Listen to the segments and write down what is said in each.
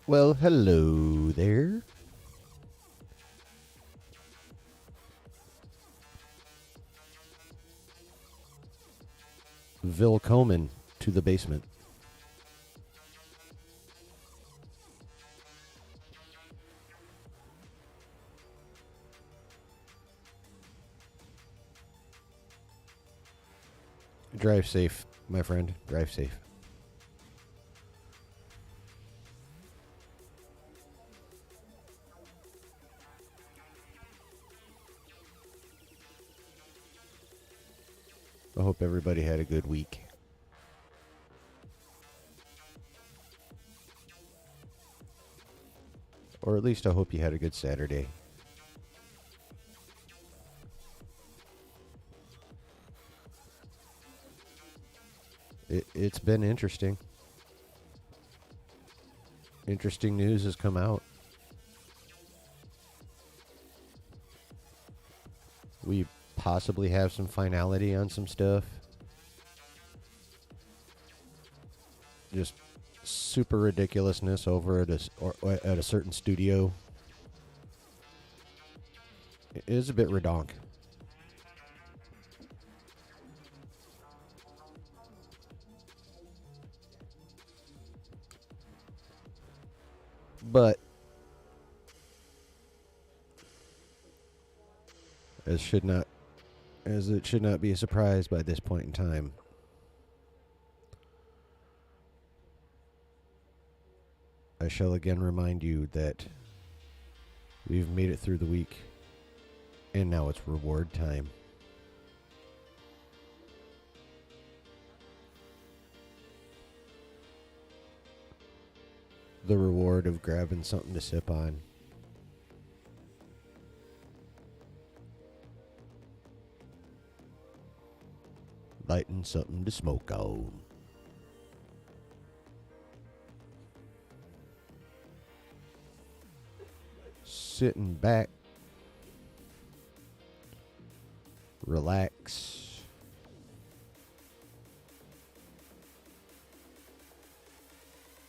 Well, hello there. Willkommen to the basement. Drive safe, my friend. Drive safe. I hope everybody had a good week. Or at least I hope you had a good Saturday. It's been interesting. Interesting news has come out. We possibly have some finality on some stuff. Just super ridiculousness over at a certain studio. It is a bit redonk. But as it should not be a surprise by this point in time. I shall again remind you that we've made it through the week, and now it's reward time. The reward of grabbing something to sip on. Lighting something to smoke on. Sitting back. Relax.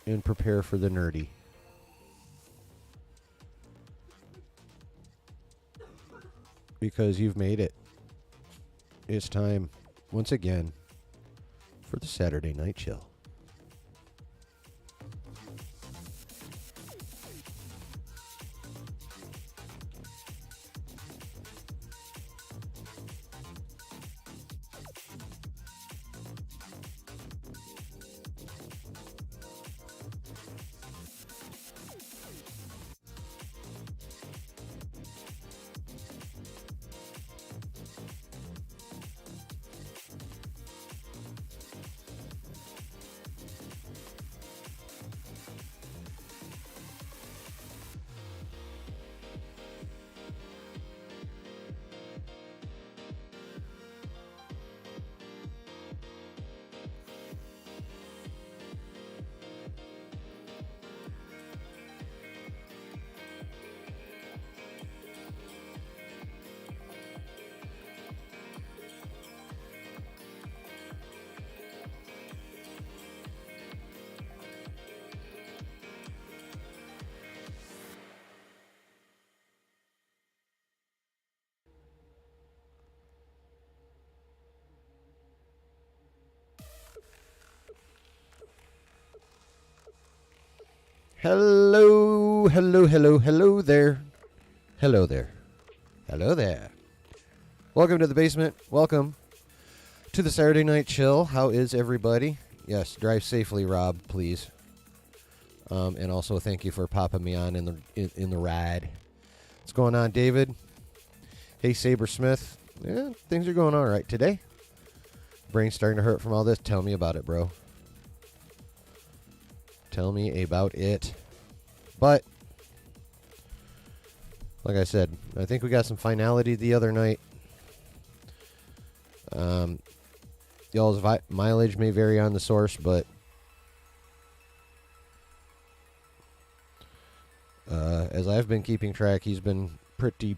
And prepare for the nerdy. Because you've made it. It's time, once again, for the Saturday Night Chill. Hello, hello, hello, hello there. Hello there. Hello there. Welcome to the basement. Welcome to the Saturday Night Chill. How is everybody? Yes, drive safely, Rob, please. And also thank you for popping me on in the ride. What's going on, David? Hey, Saber Smith. Yeah, things are going all right today. Brain's starting to hurt from all this. Tell me about it, bro. Tell me about it. But, like I said, I think we got some finality the other night. Y'all's mileage may vary on the source, but as I've been keeping track, he's been pretty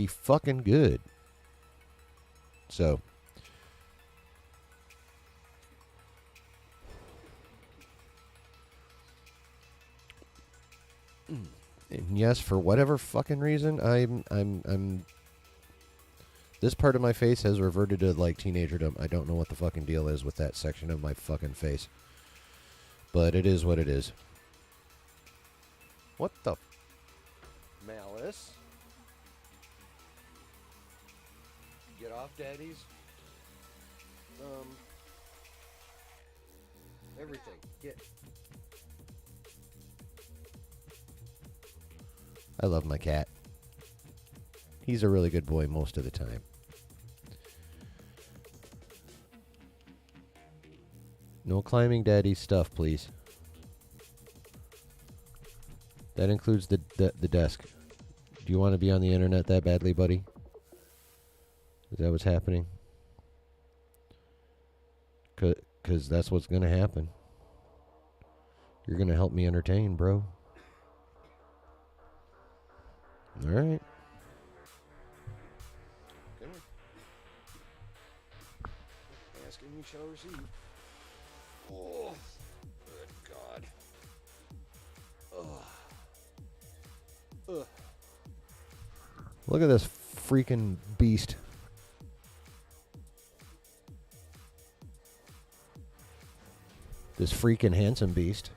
fucking good. So, and yes, for whatever fucking reason, I'm. This part of my face has reverted to like teenagerdom. I don't know what the fucking deal is with that section of my fucking face, but it is what it is. What the Malice? Get off, daddies. Everything. Get. I love my cat. He's a really good boy most of the time. No climbing daddy stuff, please. That includes the desk. Do you want to be on the internet that badly, buddy? Is that what's happening? Because that's what's going to happen. You're going to help me entertain, bro. All right. Come here. Asking me shall receive. Oh, good God. Ugh. Ugh. Look at this freaking beast. This freaking handsome beast.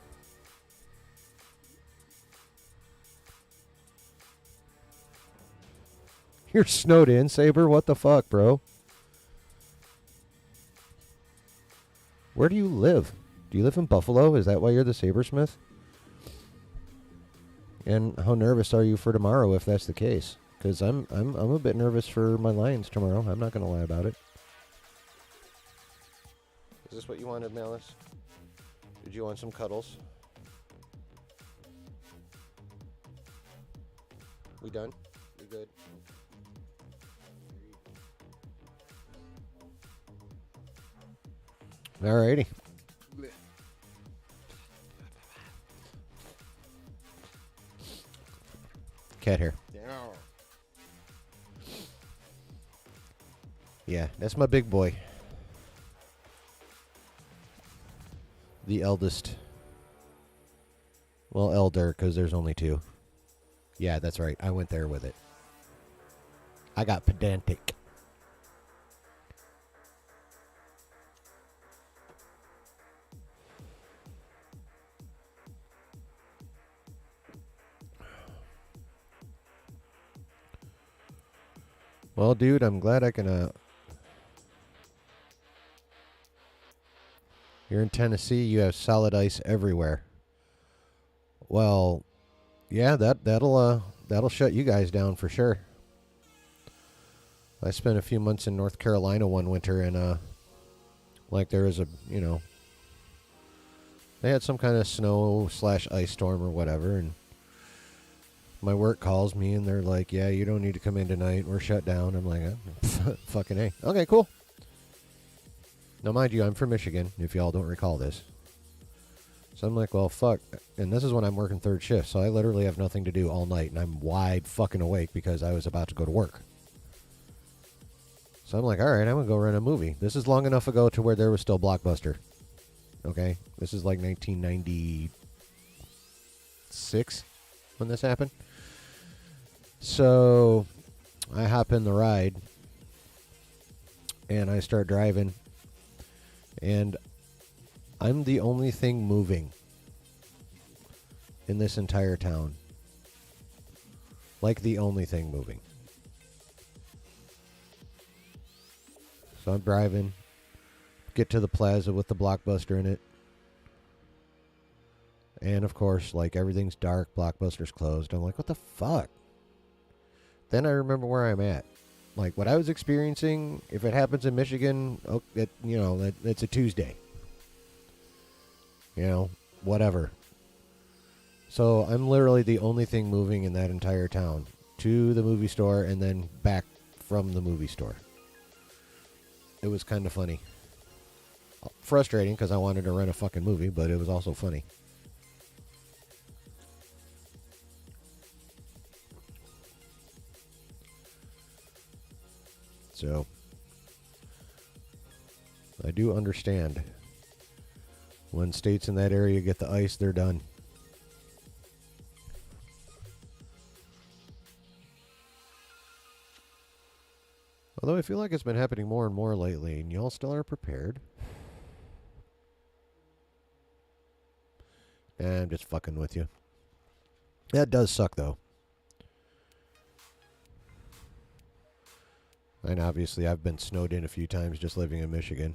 You're snowed in, Saber? What the fuck, bro? Where do you live? Do you live in Buffalo? Is that why you're the Sabersmith? And how nervous are you for tomorrow if that's the case? Because I'm a bit nervous for my Lions tomorrow. I'm not going to lie about it. Is this what you wanted, Malice? Did you want some cuddles? We done? We good? Alrighty. Cat hair. Yeah, that's my big boy. The eldest. Well, elder, because there's only two. Yeah, that's right. I went there with it. I got pedantic. Well, dude, I'm glad I can, You're in Tennessee, you have solid ice everywhere. Well, yeah, that'll shut you guys down for sure. I spent a few months in North Carolina one winter, and, like there was a, they had some kind of snow/ice storm or whatever, and my work calls me and they're like, yeah, you don't need to come in tonight. We're shut down. I'm like, fucking A. Okay, cool. Now, mind you, I'm from Michigan, if y'all don't recall this. So I'm like, well, fuck. And this is when I'm working third shift, so I literally have nothing to do all night, and I'm wide fucking awake because I was about to go to work. So I'm like, all right, I'm going to go rent a movie. This is long enough ago to where there was still Blockbuster. Okay? This is like 1996 when this happened. So I hop in the ride and I start driving, and I'm the only thing moving in this entire town. Like the only thing moving. So I'm driving, get to the plaza with the Blockbuster in it. And of course, like everything's dark, Blockbuster's closed. I'm like, what the fuck? Then I remember where I'm at. Like what I was experiencing, if it happens in Michigan, it's a Tuesday. Whatever. So I'm literally the only thing moving in that entire town. To the movie store and then back from the movie store. It was kind of funny. Frustrating because I wanted to rent a fucking movie, but it was also funny. So I do understand. When states in that area get the ice, they're done. Although I feel like it's been happening more and more lately, and y'all still aren't prepared. I'm just fucking with you. That does suck, though. And obviously, I've been snowed in a few times just living in Michigan.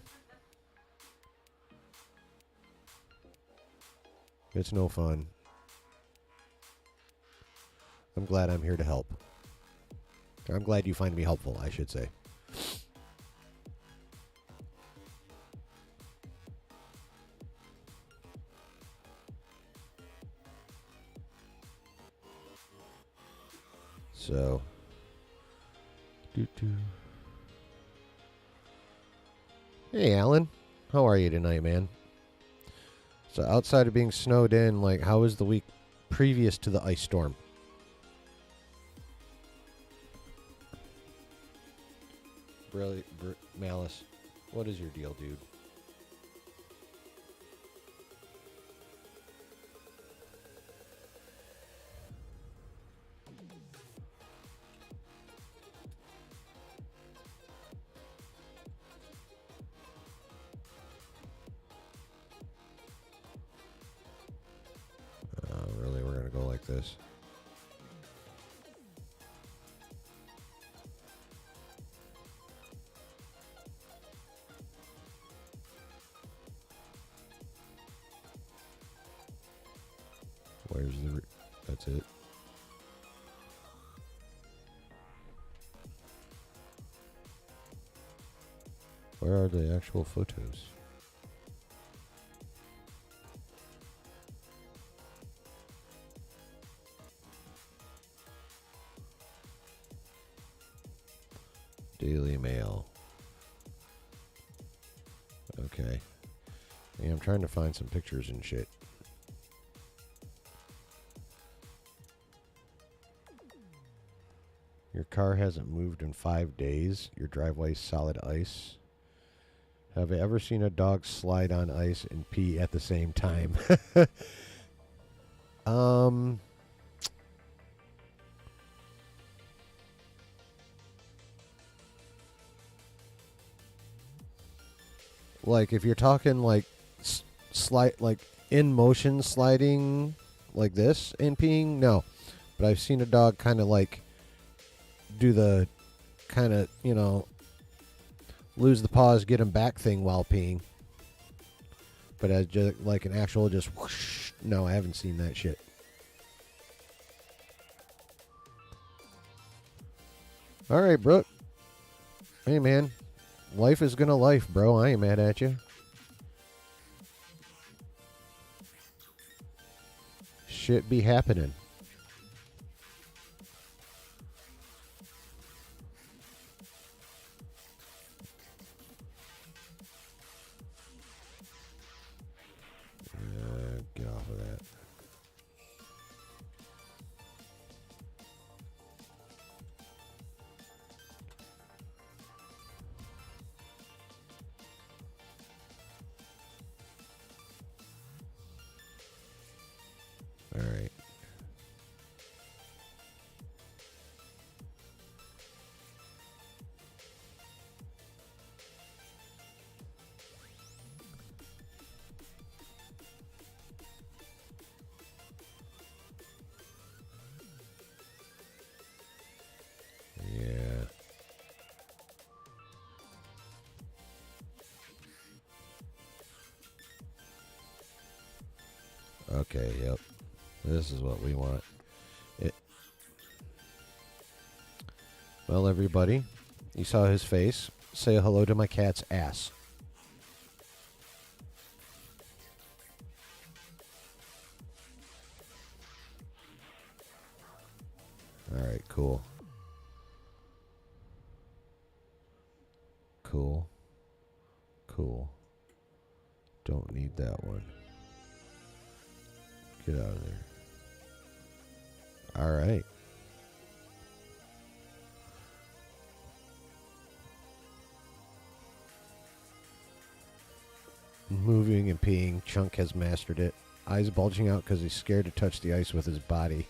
It's no fun. I'm glad I'm here to help. I'm glad you find me helpful, I should say. So, hey, Alan, how are you tonight, man? So, outside of being snowed in, like, how was the week previous to the ice storm? Malice, what is your deal, dude? Really, we're gonna go like this. Where's the... That's it. Where are the actual photos? Daily Mail. Okay. Yeah, I'm trying to find some pictures and shit. Your car hasn't moved in 5 days. Your driveway's solid ice. Have I ever seen a dog slide on ice and pee at the same time? Like if you're talking like slide, like in motion sliding like this and peeing, no. But I've seen a dog kind of like do the kind of, you know, lose the paws, get him back thing while peeing. But as just like an actual just whoosh, no, I haven't seen that shit. All right, Brooke. Hey, man. Life is gonna life, bro. I ain't mad at you. Shit be happening. Get off of that. All right. Yeah. Okay, yep. This is what we want. Well, everybody, you saw his face. Say hello to my cat's ass. All right, cool. Cool. Cool. Don't need that one. Get out of there. All right. pooping and peeing. Chunk has mastered it. Eyes bulging out because he's scared to touch the ice with his body.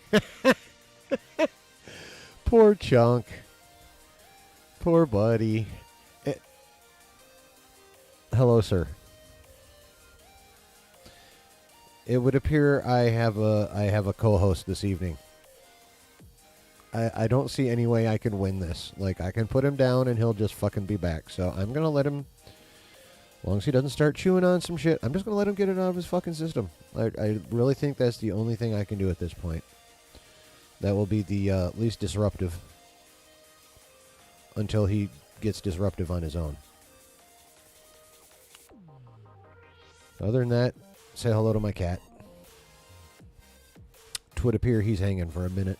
Poor Chunk. Poor buddy. Hello, sir. It would appear I have a co-host this evening. I don't see any way I can win this. Like, I can put him down and he'll just fucking be back. So I'm going to let him, as long as he doesn't start chewing on some shit, I'm just going to let him get it out of his fucking system. I really think that's the only thing I can do at this point. That will be the least disruptive until he gets disruptive on his own. Other than that, say hello to my cat. It would appear he's hanging for a minute.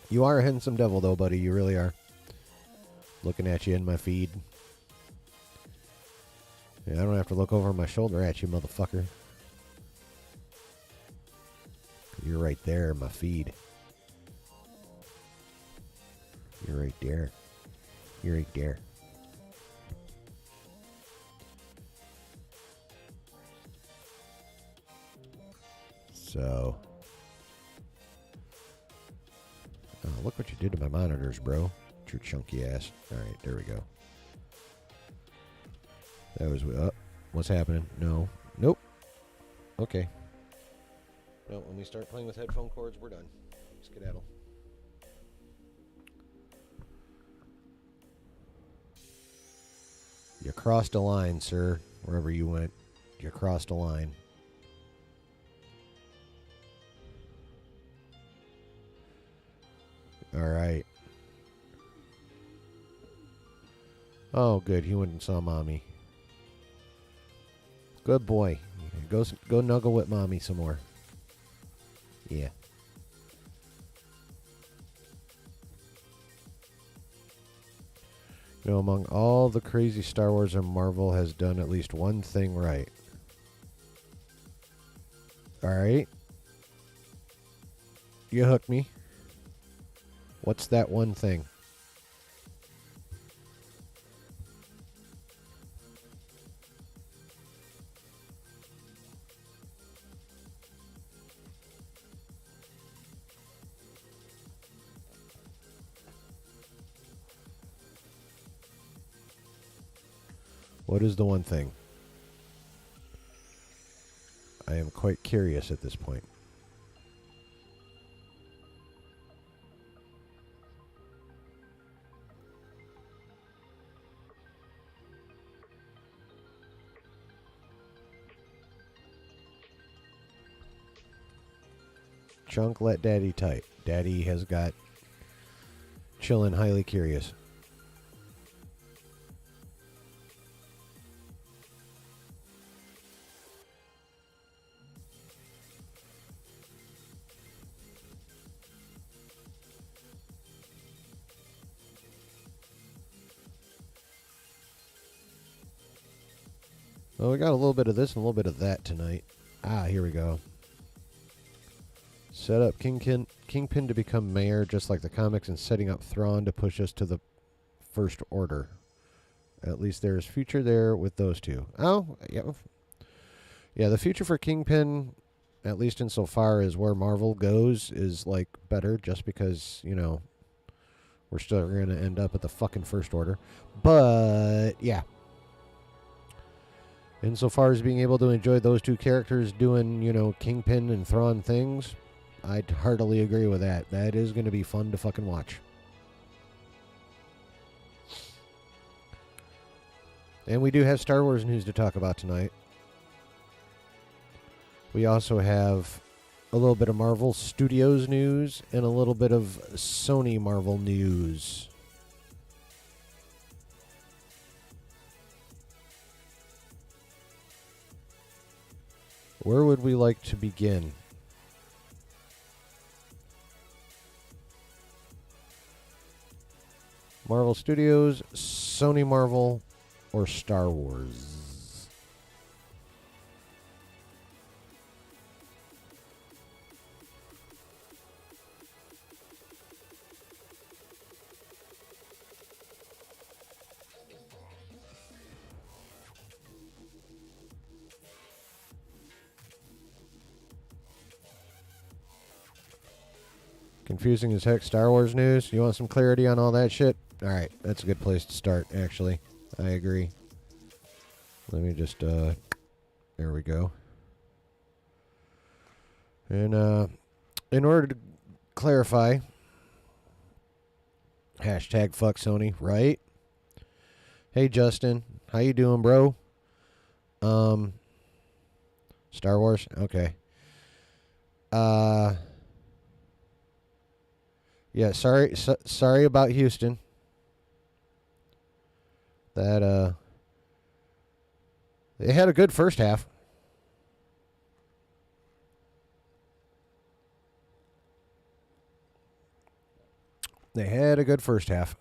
You are a handsome devil, though, buddy. You really are. Looking at you in my feed. Yeah, I don't have to look over my shoulder at you, motherfucker. You're right there in my feed. You're right there. You're right there. So... oh, look what you did to my monitors, bro. It's your chunky ass. Alright, there we go. That was... what's happening? No. Nope. Okay. No, when we start playing with headphone cords, we're done. Skedaddle. You crossed a line, sir. Wherever you went, you crossed a line. Alright. Oh, good. He went and saw Mommy. Good boy. Go snuggle with Mommy some more. Yeah. You know, among all the crazy Star Wars and Marvel has done at least one thing right. Alright. You hooked me. What's that one thing? What is the one thing? I am quite curious at this point. Chunk, let Daddy tight. Daddy has got chillin' highly curious. Well, we got a little bit of this and a little bit of that tonight. Ah, here we go. Set up Kingpin to become mayor, just like the comics, and setting up Thrawn to push us to the First Order. At least there's future there with those two. Oh, yeah. Yeah, the future for Kingpin, at least insofar as where Marvel goes, is, like, better just because, you know, we're still going to end up at the fucking First Order. But, yeah. Insofar as being able to enjoy those two characters doing, you know, Kingpin and Thrawn things, I'd heartily agree with that. That is going to be fun to fucking watch. And we do have Star Wars news to talk about tonight. We also have a little bit of Marvel Studios news and a little bit of Sony Marvel news. Where would we like to begin? Marvel Studios, Sony Marvel, or Star Wars? Confusing as heck Star Wars news. You want some clarity on all that shit? Alright, that's a good place to start, actually. I agree. Let me just, there we go. And, in order to clarify, hashtag fuck Sony, right? Hey, Justin. How you doing, bro? Star Wars? Okay. Yeah, sorry about Houston. That, they had a good first half. They had a good first half.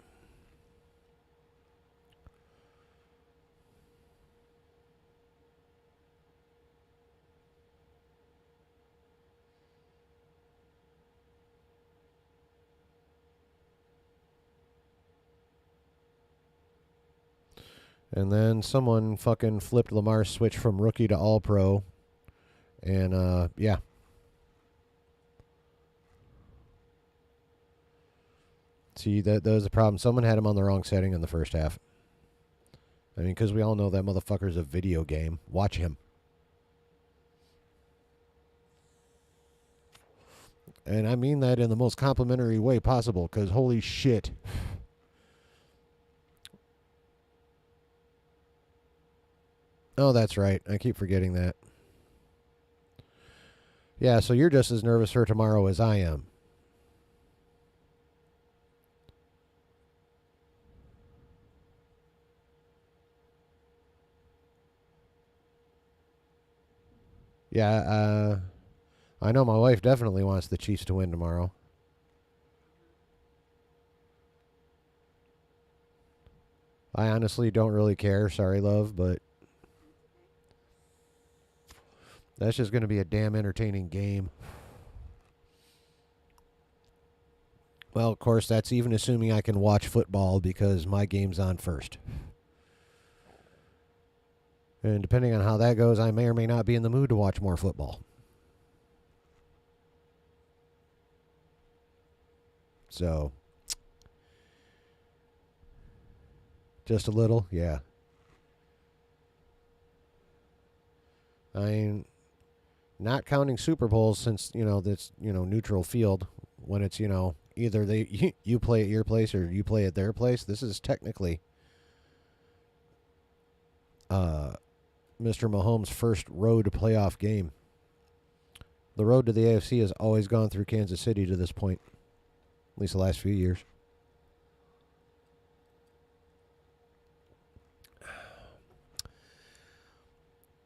And then someone fucking flipped Lamar's switch from rookie to all-pro. And, yeah. See, that was a problem. Someone had him on the wrong setting in the first half. I mean, because we all know that motherfucker's a video game. Watch him. And I mean that in the most complimentary way possible, because holy shit. Oh, that's right. I keep forgetting that. Yeah, so you're just as nervous for tomorrow as I am. Yeah, I know my wife definitely wants the Chiefs to win tomorrow. I honestly don't really care. Sorry, love, but that's just going to be a damn entertaining game. Well, of course, that's even assuming I can watch football because my game's on first. And depending on how that goes, I may or may not be in the mood to watch more football. So, just a little, yeah. I mean, not counting Super Bowls since, this, neutral field when it's, either you play at your place or you play at their place. This is technically Mr. Mahomes' first road playoff game. The road to the AFC has always gone through Kansas City to this point, at least the last few years.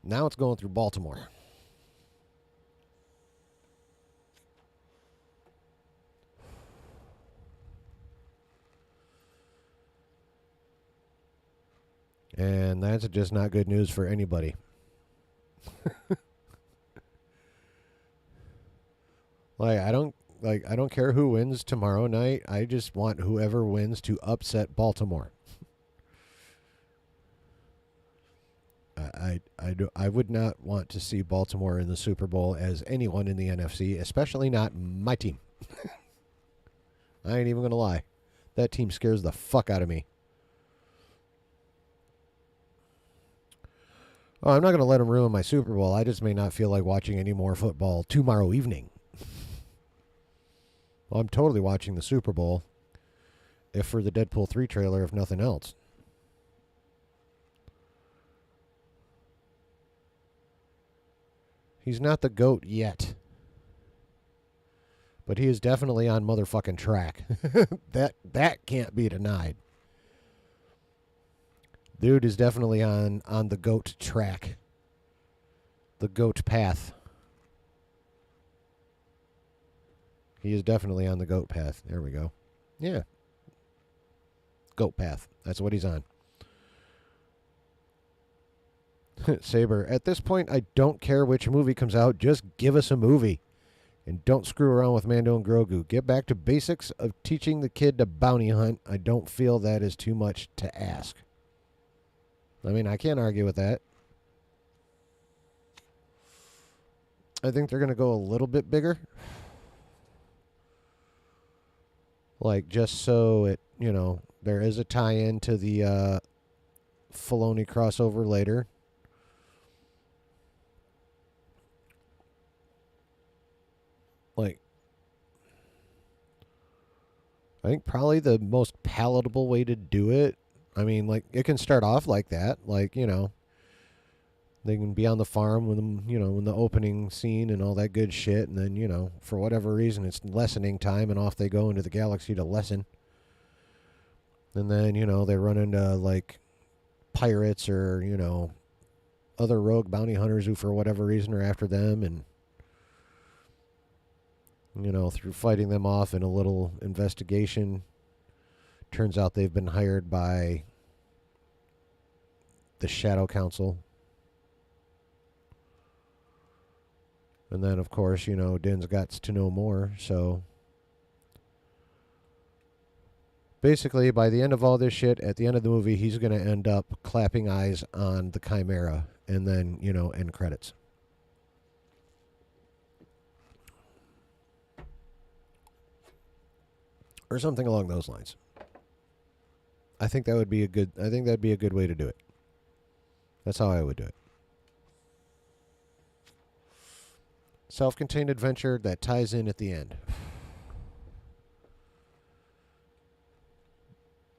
Now it's going through Baltimore. And that's just not good news for anybody. I don't care who wins tomorrow night. I just want whoever wins to upset Baltimore. I would not want to see Baltimore in the Super Bowl as anyone in the NFC, especially not my team. I ain't even going to lie. That team scares the fuck out of me. Oh, I'm not going to let them ruin my Super Bowl. I just may not feel like watching any more football tomorrow evening. Well, I'm totally watching the Super Bowl, if for the Deadpool 3 trailer, if nothing else. He's not the GOAT yet. But he is definitely on motherfucking track. That can't be denied. Dude is definitely on the GOAT track. The GOAT path. He is definitely on the GOAT path. There we go. Yeah. GOAT path. That's what he's on. Saber, at this point, I don't care which movie comes out. Just give us a movie. And don't screw around with Mando and Grogu. Get back to basics of teaching the kid to bounty hunt. I don't feel that is too much to ask. I mean, I can't argue with that. I think they're going to go a little bit bigger. like just so it, there is a tie-in to the Filoni crossover later. Like, I think probably the most palatable way to do it. I mean, like, it can start off like that, like, they can be on the farm with them, in the opening scene and all that good shit, and then, for whatever reason, it's lessening time, and off they go into the galaxy to lesson. And then, they run into, like, pirates or, other rogue bounty hunters who, for whatever reason, are after them, and, through fighting them off in a little investigation, turns out they've been hired by the Shadow Council. And then, of course, Din's got to know more, so basically, by the end of all this shit, at the end of the movie, he's going to end up clapping eyes on the Chimera, and then, end credits. Or something along those lines. I think that'd be a good way to do it. That's how I would do it. Self-contained adventure that ties in at the end.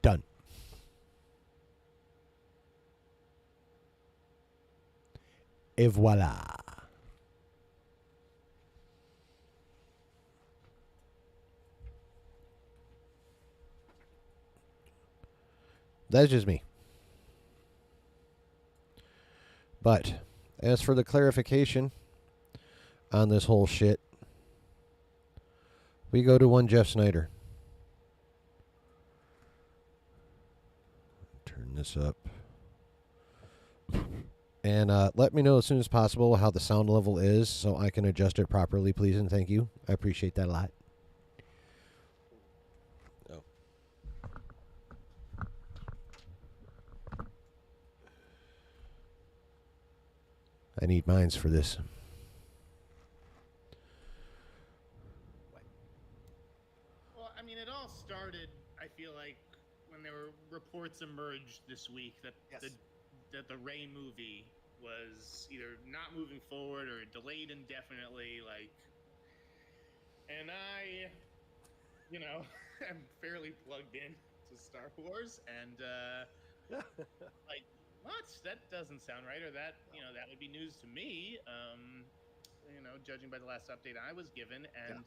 Done. Et voila. That's just me. But as for the clarification on this whole shit, we go to one Jeff Snyder. Turn this up. And let me know as soon as possible how the sound level is so I can adjust it properly, please, and thank you. I appreciate that a lot. Oh. I need mines for this. Well, I mean, it all started, I feel like, when there were reports emerged this week that the Ray movie was either not moving forward or delayed indefinitely, and I, am fairly plugged in to Star Wars, and like, what? That doesn't sound right, or that, that would be news to me, judging by the last update I was given, and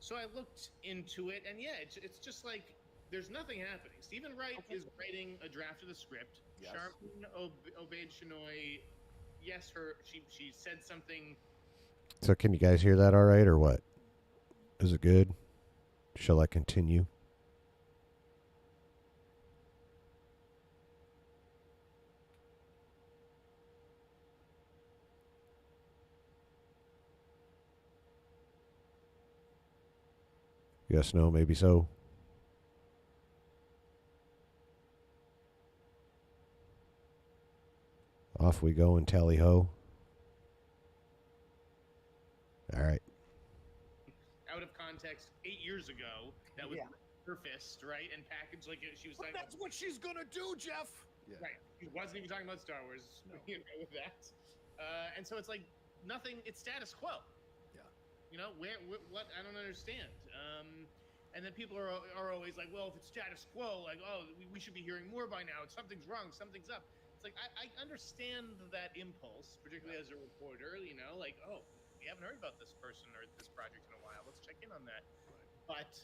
so I looked into it, and yeah, it's just like there's nothing happening. Stephen Wright is writing a draft of the script. Yes. Charmin Obaid Chinoy, yes, she said something. So can you guys hear that all right, or what? Is it good? Shall I continue? Yes, no, maybe so. Off we go and tally ho. All right. Out of context, 8 years ago, that was her fist, right? And packaged like she was like, that's what she's gonna do, Jeff. Yeah. Right. She wasn't even talking about Star Wars. No. With that. And so it's like nothing. It's status quo. Yeah. What? I don't understand. And then people are always like, well, if it's status quo, like, oh, we should be hearing more by now. Something's wrong. Something's up. It's like I understand that impulse, particularly as a reporter. Like, oh, we haven't heard about this person or this project in a while. Let's check in on that. Right. But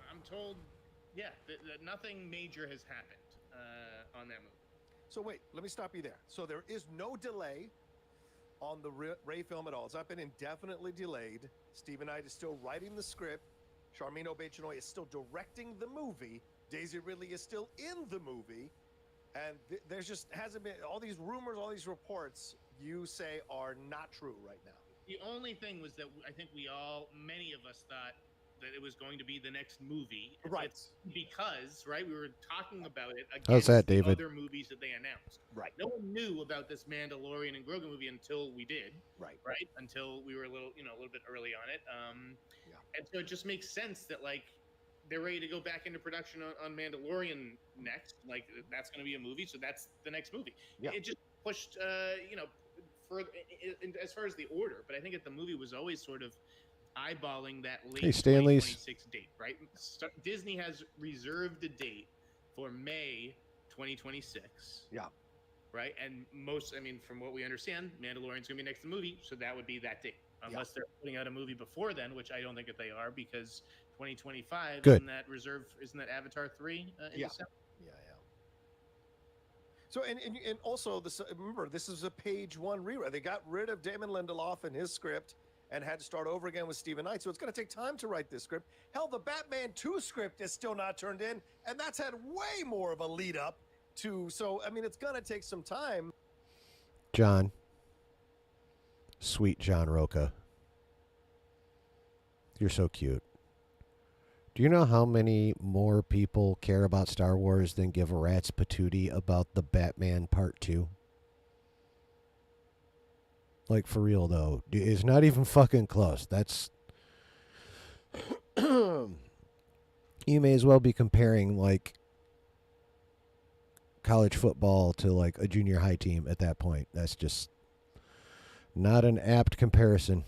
I'm told, that nothing major has happened on that movie. So wait, let me stop you there. So there is no delay on the Ray film at all. It's not been indefinitely delayed. Stephen Knight is still writing the script. Charmin Obaid Chinoy is still directing the movie. Daisy Ridley is still in the movie. And there's just hasn't been all these rumors, all these reports you say are not true right now. The only thing was that I think many of us thought that it was going to be the next movie. Right. It's because, right, we were talking about it against How's that, the David? other movies that they announced. Right. No one knew about this Mandalorian and Grogu movie until we did. Right. Right. Until we were a little bit early on it. Yeah. And so it just makes sense that like they're ready to go back into production on Mandalorian next. Like that's going to be a movie, so that's the next movie. Yeah. It just pushed, for as far as the order, but I think that the movie was always sort of eyeballing that late Stanley's. 2026 date, right? Disney has reserved a date for May 2026. Yeah. Right, and from what we understand, Mandalorian's gonna be next to the movie, so that would be that date, unless they're putting out a movie before then, which I don't think that they are, because 2025 Good. isn't that Avatar 3 in December? Yeah. So and also this, remember, this is a page 1 rewrite. They got rid of Damon Lindelof and his script and had to start over again with Stephen Knight. So it's going to take time to write this script. Hell, the Batman 2 script is still not turned in, and that's had way more of a lead up to. So I mean, it's going to take some time. John. Sweet John Roca. You're so cute. Do you know how many more people care about Star Wars than give a rat's patootie about the Batman Part 2? Like, for real, though. It's not even fucking close. That's... You may as well be comparing, like, college football to, like, a junior high team at that point. That's just not an apt comparison.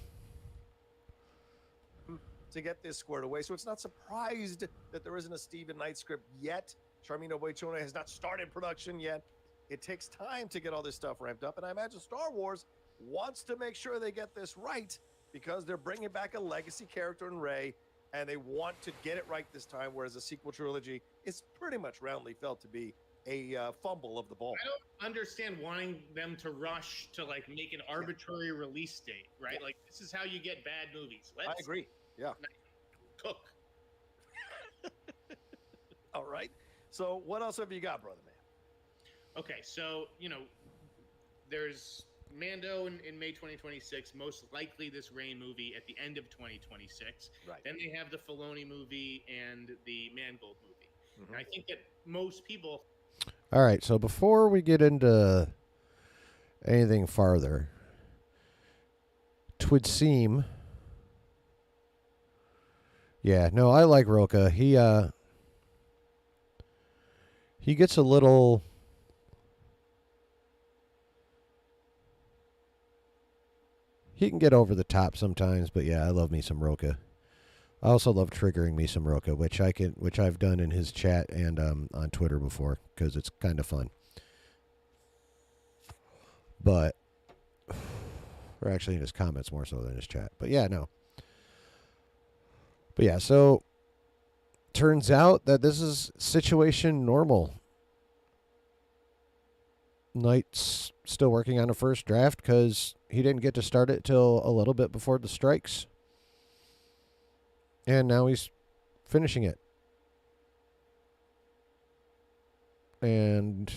To get this squared away. So it's not surprised that there isn't a Stephen Knight script yet. Charmin Oboichone has not started production yet. It takes time to get all this stuff ramped up. And I imagine Star Wars wants to make sure they get this right because they're bringing back a legacy character in Rey, and they want to get it right this time, whereas a sequel trilogy is pretty much roundly felt to be a fumble of the ball. I don't understand wanting them to rush to like make an arbitrary release date, right? Like this is how you get bad movies. I agree. Yeah. Cook. All right. So what else have you got, brother man? Okay, so there's Mando in May 2026. Most likely this Rey movie at the end of 2026. Right. Then they have the Filoni movie and the Mangold movie. Mm-hmm. And I think that most people. All right. So before we get into anything farther, twould seem. Yeah, no, I like Roca. He gets a little. He can get over the top sometimes, but yeah, I love me some Roca. I also love triggering me some Roca, which I've done in his chat and on Twitter before because it's kind of fun. But, or actually in his comments more so than his chat. But yeah, no. But yeah, so turns out that this is situation normal. Knight's still working on a first draft because he didn't get to start it till a little bit before the strikes. And now he's finishing it. And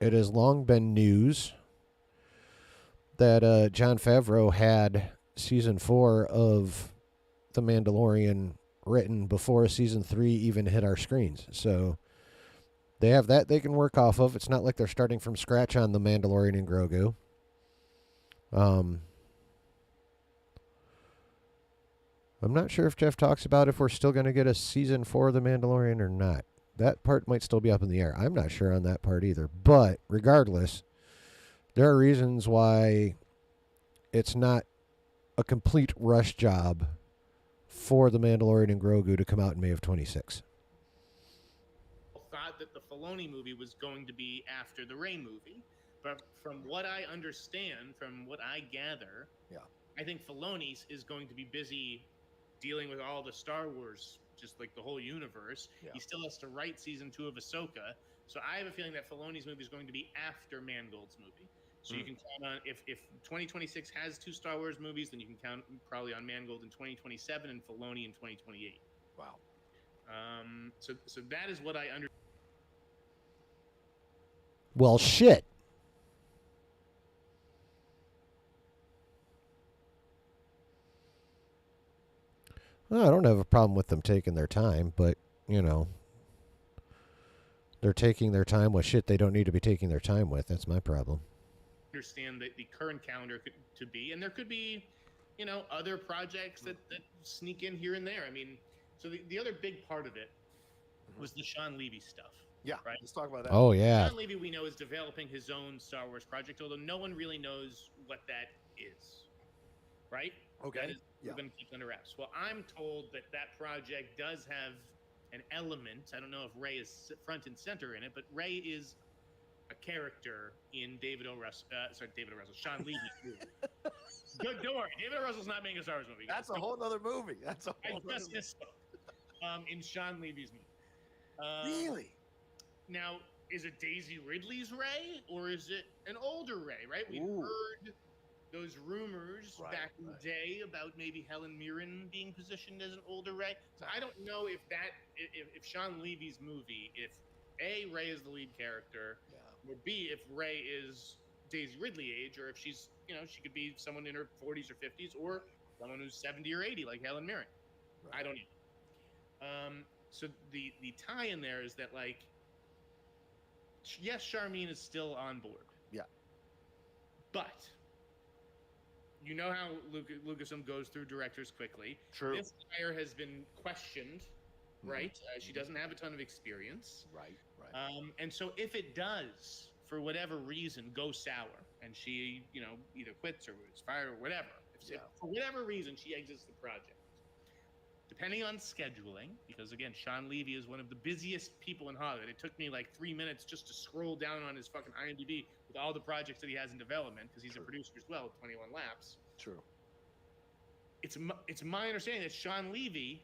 it has long been news that Jon Favreau had season 4 of The Mandalorian written before season 3 even hit our screens. So they have that they can work off of. It's not like they're starting from scratch on The Mandalorian and Grogu. I'm not sure if Jeff talks about if we're still going to get a season 4 of The Mandalorian or not. That part might still be up in the air. I'm not sure on that part either. But regardless, there are reasons why it's not a complete rush job for The Mandalorian and Grogu to come out in May of 26. Thought that the Filoni movie was going to be after the Rey movie, but from what I understand, from what I gather, I think Filoni is going to be busy dealing with all the Star Wars, just like the whole universe. Yeah. He still has to write season 2 of Ahsoka, so I have a feeling that Filoni's movie is going to be after Mangold's movie. So you can count on if 2026 has 2 Star Wars movies, then you can count probably on Mangold in 2027 and Filoni in 2028. Wow. So that is what I understand. Well, shit. Well, I don't have a problem with them taking their time, but, you know, they're taking their time with shit they don't need to be taking their time with. That's my problem. Understand that the current calendar to be, and there could be, other projects that sneak in here and there. I mean, so the other big part of it was the Sean Levy stuff. Yeah, right. let's talk about that. Oh, yeah. Sean Levy, we know, is developing his own Star Wars project, although no one really knows what that is. Right? Okay. That is, Yeah. we're going to keep under wraps. Well, I'm told that that project does have an element. I don't know if Rey is front and center in it, but Rey is a character in David O. Russell. Sean Levy's movie. Don't worry, David O. Russell's not making a Star Wars movie. That's a whole other movie. That's a whole I other just movie. misspoke. In Sean Levy's movie. Really? Now, is it Daisy Ridley's Rey, or is it an older Rey? Right? We've Ooh. heard those rumors Right, back in the day about maybe Helen Mirren being positioned as an older Rey. So I don't know if Sean Levy's movie, if A, Rey is the lead character, Yeah. or B, if Rey is Daisy Ridley age, or if she's, she could be someone in her 40s or 50s, or someone who's 70 or 80 like Helen Mirren. Right. I don't know. So the tie in there is that, like, yes, Charmin is still on board. Yeah. But you know how Lucasfilm goes through directors quickly. True. This hire has been questioned, right? She doesn't have a ton of experience. Right. And so if it does, for whatever reason, go sour, and she, either quits or is fired or whatever, if for whatever reason she exits the project, depending on scheduling, because again, Sean Levy is one of the busiest people in Hollywood. It took me like 3 minutes just to scroll down on his fucking IMDb with all the projects that he has in development, because he's a producer as well with 21 Laps. True. It's my understanding that Sean Levy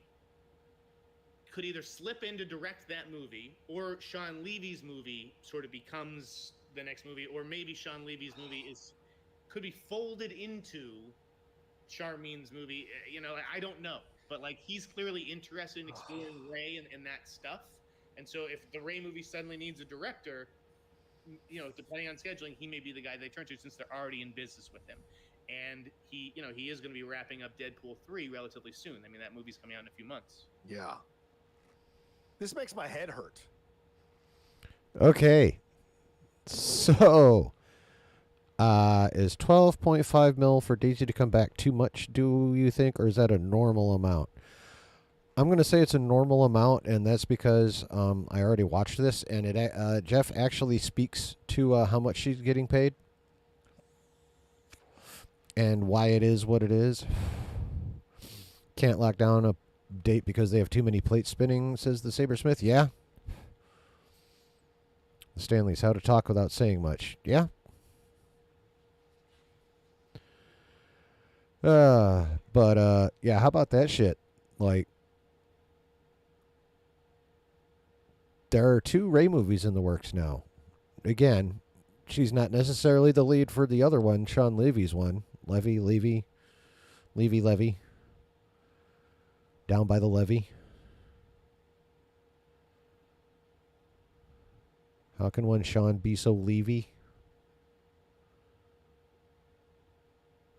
could either slip in to direct that movie, or Sean Levy's movie sort of becomes the next movie, or maybe Sean Levy's movie could be folded into Charmin's movie. I don't know. But, like, he's clearly interested in exploring Rey and that stuff. And so if the Rey movie suddenly needs a director, depending on scheduling, he may be the guy they turn to, since they're already in business with him. And he is going to be wrapping up Deadpool 3 relatively soon. I mean, that movie's coming out in a few months. Yeah. This makes my head hurt. Okay. So, is 12.5 mil for Daisy to come back too much, do you think, or is that a normal amount? I'm going to say it's a normal amount, and that's because I already watched this, and Jeff actually speaks to how much she's getting paid and why it is what it is. Can't lock down a date because they have too many plates spinning, says the Sabersmith. Yeah. Stanley's how to talk without saying much. Yeah. Yeah, how about that shit? Like, there are 2 Rey movies in the works now. Again, she's not necessarily the lead for the other one, Sean Levy's one. Levy. Down by the levee. How can one Sean be so Levy?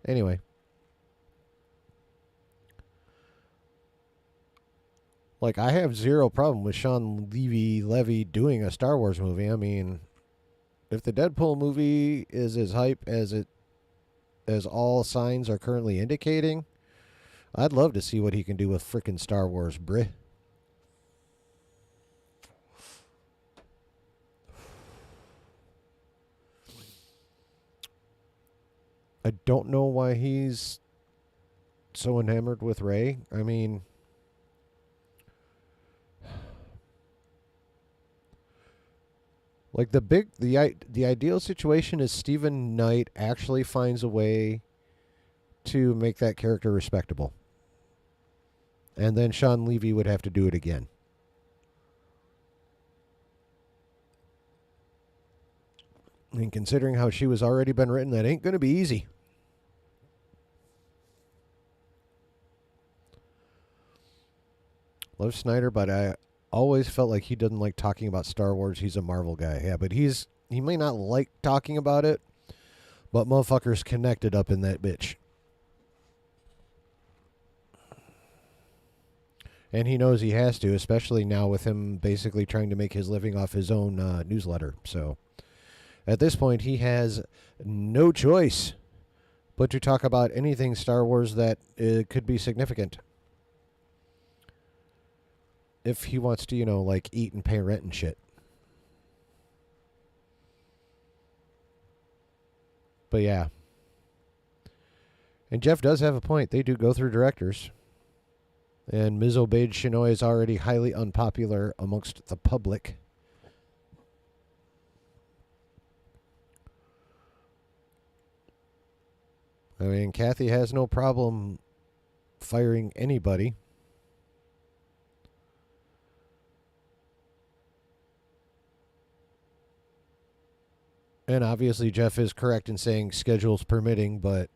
Anyway. Like, I have zero problem with Sean Levy doing a Star Wars movie. I mean, if the Deadpool movie is as hype as all signs are currently indicating, I'd love to see what he can do with frickin' Star Wars, bruh. I don't know why he's so enamored with Rey. I mean, like, the ideal situation is Stephen Knight actually finds a way to make that character respectable. And then Sean Levy would have to do it again. And considering how she was already been written, that ain't going to be easy. Love Snyder, but I always felt like he doesn't like talking about Star Wars. He's a Marvel guy. Yeah, but he may not like talking about it, but motherfucker's connected up in that bitch. And he knows he has to, especially now with him basically trying to make his living off his own newsletter. So at this point, he has no choice but to talk about anything Star Wars that could be significant. If he wants to, like eat and pay rent and shit. But yeah. And Jeff does have a point. They do go through directors. And Ms. Obeid Chinoy is already highly unpopular amongst the public. I mean, Kathy has no problem firing anybody. And obviously Jeff is correct in saying schedules permitting, but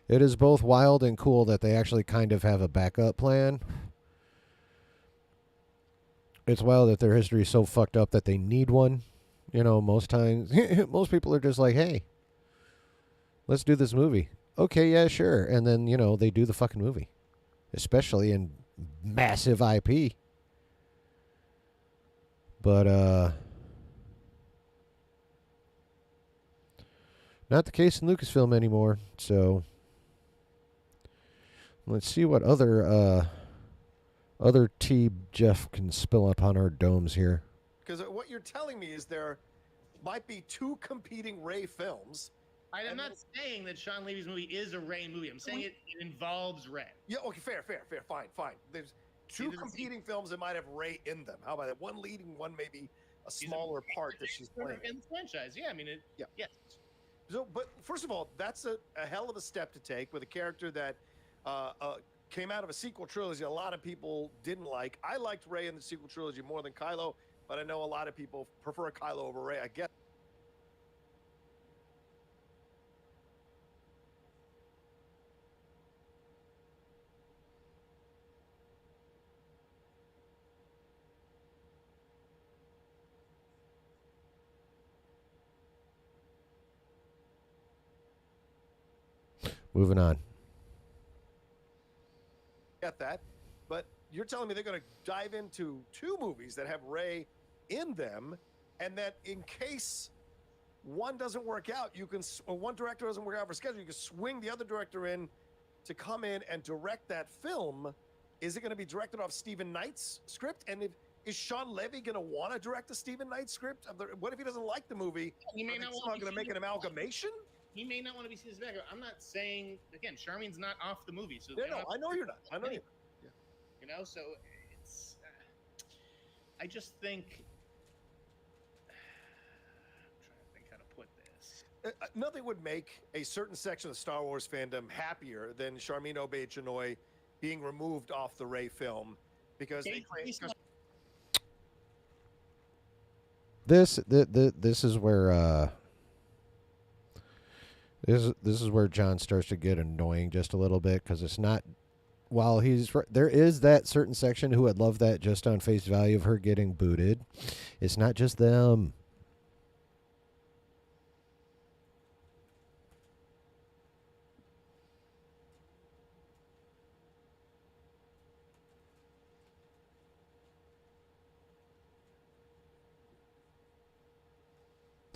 it is both wild and cool that they actually kind of have a backup plan. It's wild that their history is so fucked up that they need one. Most times, most people are just like, hey, let's do this movie. Okay, yeah, sure. And then, they do the fucking movie. Especially in massive IP. But, not the case in Lucasfilm anymore, so let's see what other tea Jeff can spill upon our domes here. Because what you're telling me is there might be two competing Rey films. I'm not saying that Sean Levy's movie is a Rey movie. I'm saying it involves Rey. Yeah, okay, fair, fine. There's two competing films that might have Rey in them. How about that? One leading, one maybe a smaller part that she's playing. In the franchise, yeah, I mean, yes. So, but first of all, that's a hell of a step to take with a character that came out of a sequel trilogy a lot of people didn't like. I liked Rey in the sequel trilogy more than Kylo, but I know a lot of people prefer Kylo over Rey. I get. Moving on. Get that, but you're telling me they're going to dive into two movies that have Rey in them, and that in case one doesn't work out, or one director doesn't work out for schedule, you can swing the other director in to come in and direct that film. Is it going to be directed off Stephen Knight's script? And is Sean Levy going to want to direct a Stephen Knight script? What if he doesn't like the movie? He may not want to make an amalgamation. He may not want to be seen as back. I'm not saying, again, Charmine's not off the movie. So no, I know you're not. I know you're not. So it's. I just think. I'm trying to think how to put this. Nothing would make a certain section of Star Wars fandom happier than Charmine Obaid-Chinoy being removed off the Rey film because they claim. This is where. This is where John starts to get annoying just a little bit because it's not. While there is that certain section who would love that just on face value of her getting booted. It's not just them.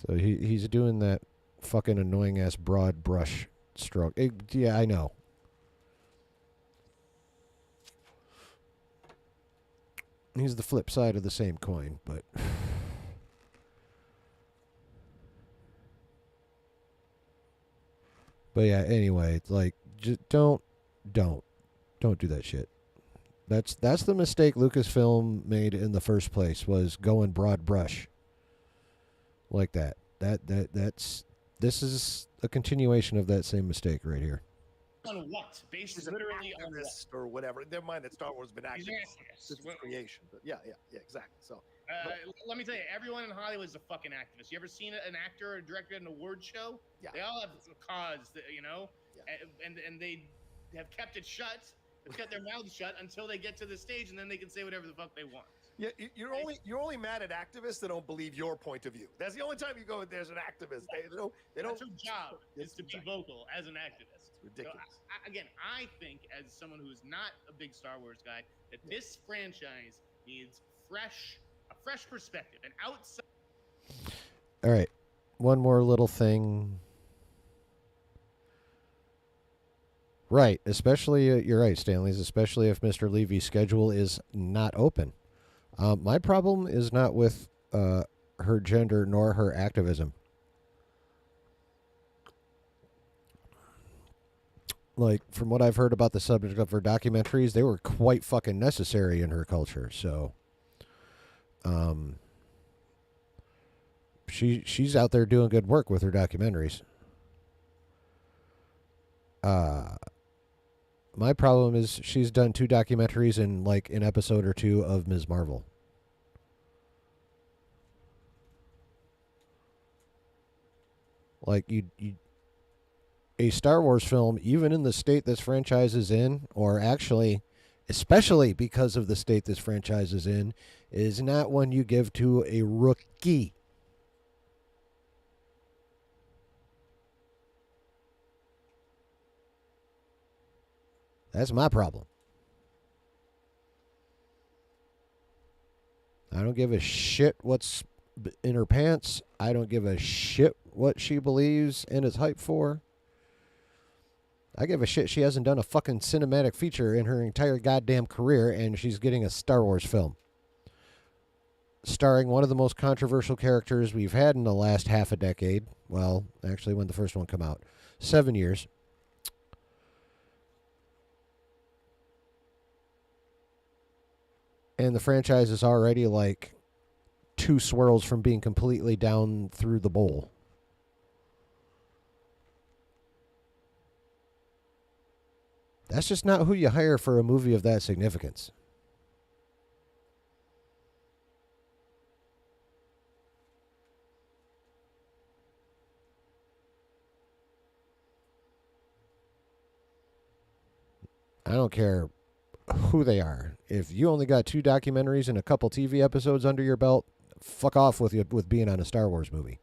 So he's doing that fucking annoying ass broad brush stroke. Yeah, I know. He's the flip side of the same coin, but yeah, anyway, like just don't do that shit. That's the mistake Lucasfilm made in the first place, was going broad brush like that. This is a continuation of that same mistake right here. On what? Based literally on this or whatever. Never mind that Star Wars has been active since its creation. But yeah, exactly. So let me tell you, everyone in Hollywood is a fucking activist. You ever seen an actor or director at an award show? Yeah. They all have a cause, and they have kept it shut. They've kept their mouths shut until they get to the stage, and then they can say whatever the fuck they want. Yeah, you're only mad at activists that don't believe your point of view. That's the only time you go. There's an activist. They don't. That's her job is to be vocal as an activist. It's ridiculous. So again, I think as someone who's not a big Star Wars guy, that this franchise needs a fresh perspective, an outside. All right, one more little thing. Right, especially you're right, Stanley's. Especially if Mr. Levy's schedule is not open. My problem is not with her gender nor her activism. Like, from what I've heard about the subject of her documentaries, they were quite fucking necessary in her culture. So, she's out there doing good work with her documentaries. My problem is she's done 2 documentaries in like an episode or 2 of Ms. Marvel. Like a Star Wars film, even in the state this franchise is in, or actually, especially because of the state this franchise is in, is not one you give to a rookie. That's my problem. I don't give a shit what's in her pants. I don't give a shit what she believes and is hyped for. I give a shit she hasn't done a fucking cinematic feature in her entire goddamn career, and she's getting a Star Wars film starring one of the most controversial characters we've had in the last half a decade. Well, actually, when the first one came out. 7 years. And the franchise is already like 2 swirls from being completely down through the bowl. That's just not who you hire for a movie of that significance. I don't care who they are. If you only got 2 documentaries and a couple TV episodes under your belt, fuck off with being on a Star Wars movie.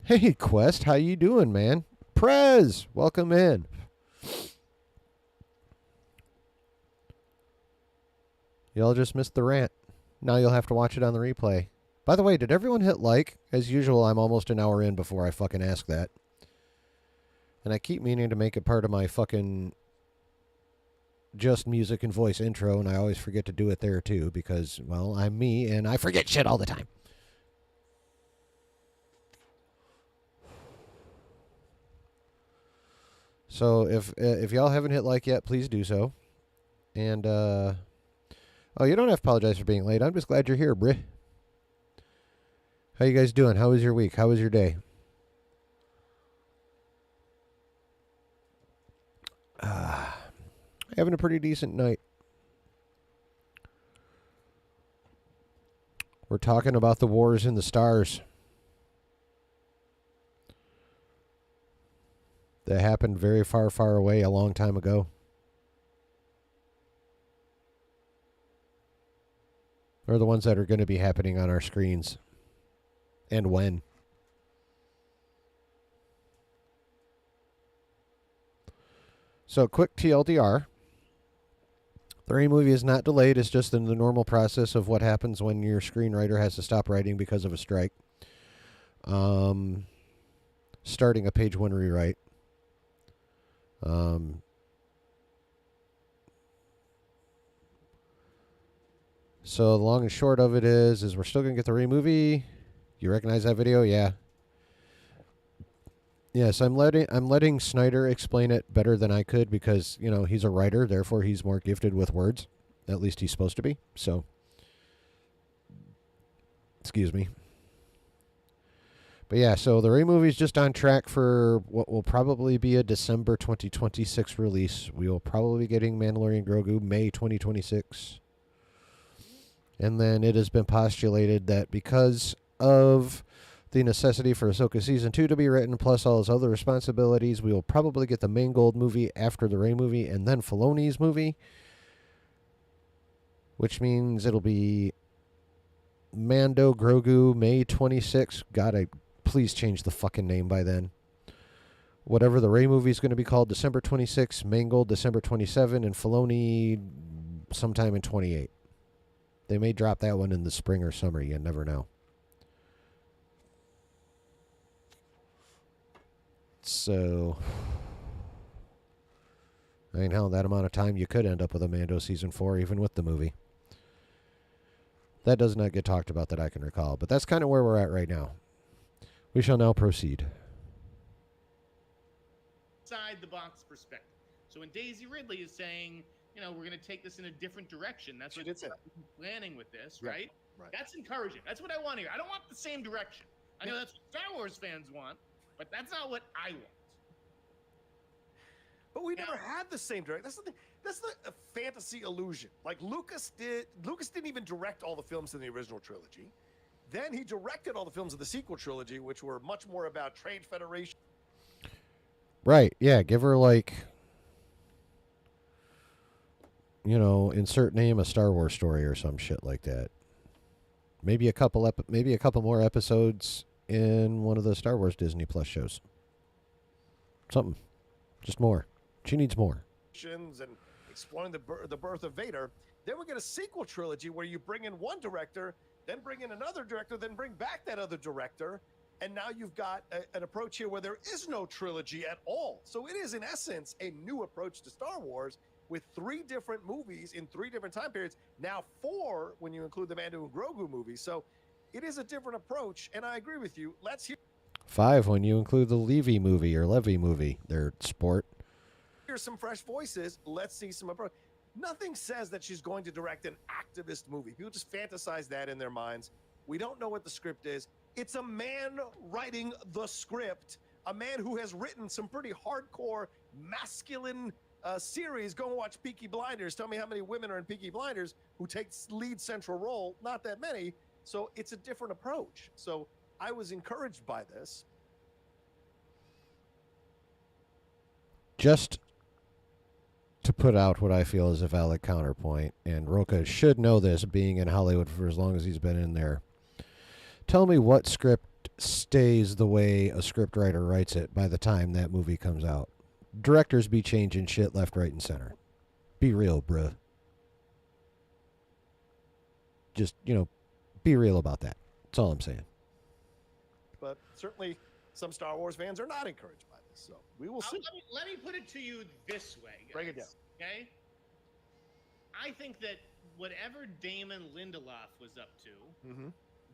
Hey, Quest, how you doing, man? Prez, welcome in. Y'all just missed the rant. Now you'll have to watch it on the replay. By the way, did everyone hit like? As usual, I'm almost an hour in before I fucking ask that. And I keep meaning to make it part of my fucking just music and voice intro, and I always forget to do it there too because, well, I'm me and I forget shit all the time. So if y'all haven't hit like yet, please do so. And oh, you don't have to apologize for being late. I'm just glad you're here, Bri. How you guys doing? How was your week? How was your day? Having a pretty decent night. We're talking about the wars in the stars that happened very far, far away a long time ago. Or the ones that are going to be happening on our screens. And when. So, quick TLDR. The Rain movie is not delayed. It's just in the normal process of what happens when your screenwriter has to stop writing because of a strike. Starting a page 1 rewrite. So the long and short of it is we're still going to get the Rain movie. You recognize that video? Yeah. Yes, I'm letting Snyder explain it better than I could because, you know, he's a writer, therefore he's more gifted with words. At least he's supposed to be. So, excuse me. But yeah, so the Rain movie is just on track for what will probably be a December 2026 release. We will probably be getting Mandalorian Grogu May 2026. And then it has been postulated that because of the necessity for Ahsoka Season 2 to be written, plus all his other responsibilities, we will probably get the Mangold movie after the Rey movie and then Filoni's movie, which means it'll be Mando Grogu May 26th. God, please change the fucking name by then. Whatever the Rey movie is going to be called, December 26th, Mangold December 27, and Filoni sometime in 28. They may drop that one in the spring or summer. You never know. So, I mean, hell, that amount of time you could end up with a Mando Season 4, even with the movie. That does not get talked about that I can recall, but that's kind of where we're at right now. We shall now proceed. Inside the box perspective. So when Daisy Ridley is saying, you know, we're going to take this in a different direction, that's what she's planning with this, right? Right. That's encouraging. That's what I want to hear. I don't want the same direction. I know that's what Star Wars fans want, but that's not what I want. But we never had the same direction. That's the thing. That's the fantasy illusion. Like Lucas didn't even direct all the films in the original trilogy. Then he directed all the films of the sequel trilogy, which were much more about Trade Federation. Right, yeah, give her like, you know, insert name a Star Wars story or some shit like that. Maybe a couple more episodes in one of the Star Wars Disney Plus shows. Something. Just more. She needs more. And exploring the birth of Vader. Then we get a sequel trilogy where you bring in one director, then bring in another director, then bring back that other director. And now you've got an approach here where there is no trilogy at all. So it is, in essence, a new approach to Star Wars with 3 different movies in 3 different time periods. Now 4 when you include the Mando and Grogu movies. So it is a different approach. And I agree with you. Let's hear 5 when you include the Levy movie or Levy movie. Their sport. Hear some fresh voices. Let's see some approach. Nothing says that she's going to direct an activist movie. People just fantasize that in their minds. We don't know what the script is. It's a man writing the script, a man who has written some pretty hardcore masculine series. Go and watch Peaky Blinders. Tell me how many women are in Peaky Blinders who takes lead central role. Not that many. So it's a different approach. So I was encouraged by this. Just to put out what I feel is a valid counterpoint, and Roca should know this, being in Hollywood for as long as he's been in there. Tell me what script stays the way a scriptwriter writes it by the time that movie comes out. Directors be changing shit left, right, and center. Be real, bruh. Just, you know, be real about that. That's all I'm saying. But certainly some Star Wars fans are not encouraged by this. So we will see. Let me put it to you this way, guys. Break it down. Okay? I think that whatever Damon Lindelof was up to,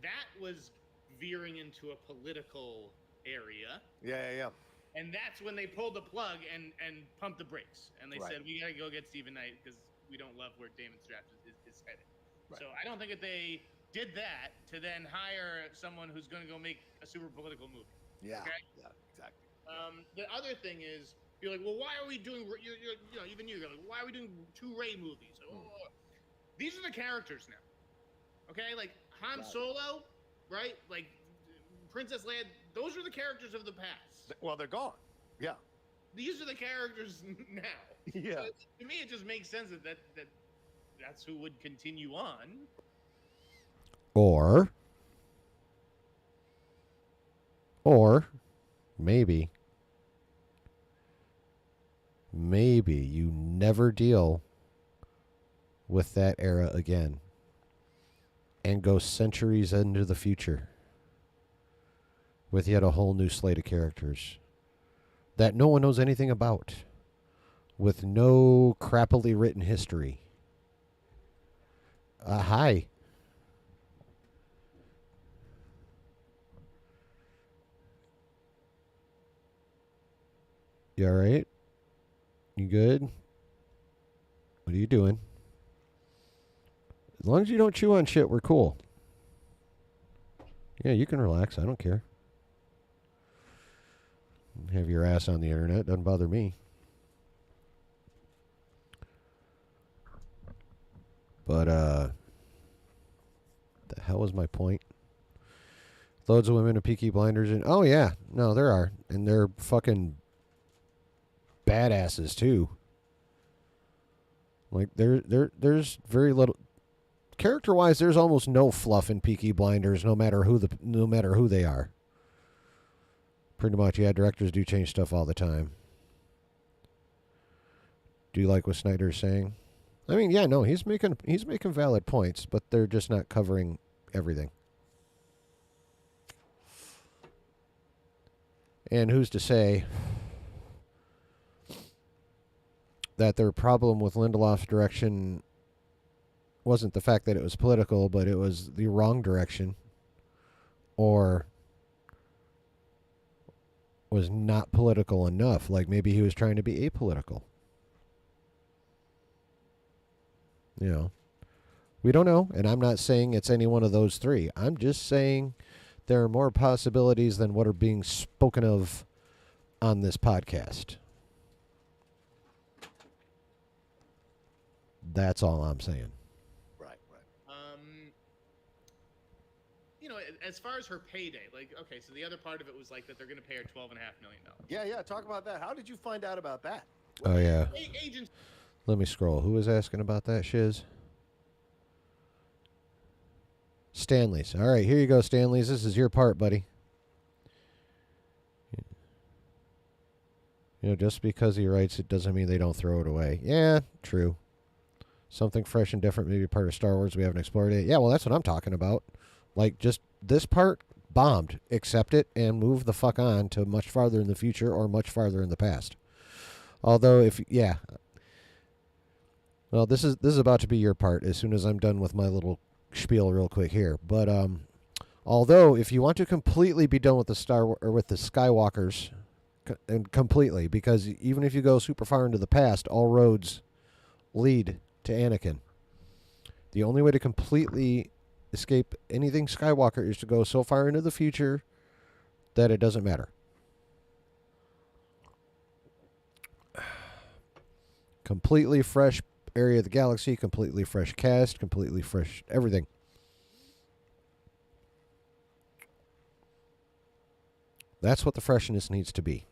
that was veering into a political area. Yeah. And that's when they pulled the plug and pumped the brakes. And they Right. said, we got to go get Stephen Knight because we don't love where Damon Straps is headed. Right. So I don't think that they did that to then hire someone who's going to go make a super political movie. Yeah. Okay? Yeah, exactly. The other thing is, you're like, well, why are we doing, you know, even you're like, why are we doing 2 Rey movies? Oh, these are the characters now. Okay? Like Han Solo, right? Like Princess Leia, those are the characters of the past. Well, they're gone. Yeah. These are the characters now. Yeah. So to me, it just makes sense that that's who would continue on. Or maybe you never deal with that era again and go centuries into the future with yet a whole new slate of characters that no one knows anything about, with no crappily written history. Hi. You all right? You good? What are you doing? As long as you don't chew on shit, we're cool. Yeah, you can relax. I don't care. Have your ass on the internet. Doesn't bother me. But, the hell was my point? Loads of women in Peaky Blinders, and oh yeah, no, there are, and they're fucking badasses too. Like there's very little character wise. There's almost no fluff in Peaky Blinders, no matter who they are. Pretty much, yeah. Directors do change stuff all the time. Do you like what Snyder's saying? I mean, yeah, no, he's making valid points, but they're just not covering everything. And who's to say that their problem with Lindelof's direction wasn't the fact that it was political, but it was the wrong direction, or was not political enough. Like maybe he was trying to be apolitical. You know, we don't know, and I'm not saying it's any one of those three. I'm just saying there are more possibilities than what are being spoken of on this podcast. That's all I'm saying. Right. You know, as far as her payday, like, okay, so the other part of it was like that they're going to pay her $12.5 million. Yeah. Talk about that. How did you find out about that? Oh yeah. Agents. Let me scroll. Who was asking about that, Shiz? Stanley's. All right, here you go, Stanley's. This is your part, buddy. You know, just because he writes it doesn't mean they don't throw it away. Yeah, true. Something fresh and different, maybe part of Star Wars we haven't explored it. Yeah, well, that's what I'm talking about. Like, just this part bombed. Accept it and move the fuck on to much farther in the future or much farther in the past. Although, well, this is about to be your part as soon as I'm done with my little spiel real quick here. But although if you want to completely be done with the Skywalkers, and completely, because even if you go super far into the past, all roads lead to Anakin. The only way to completely escape anything Skywalker is to go so far into the future that it doesn't matter. Completely fresh area of the galaxy, completely fresh cast, completely fresh everything. That's what the freshness needs to be.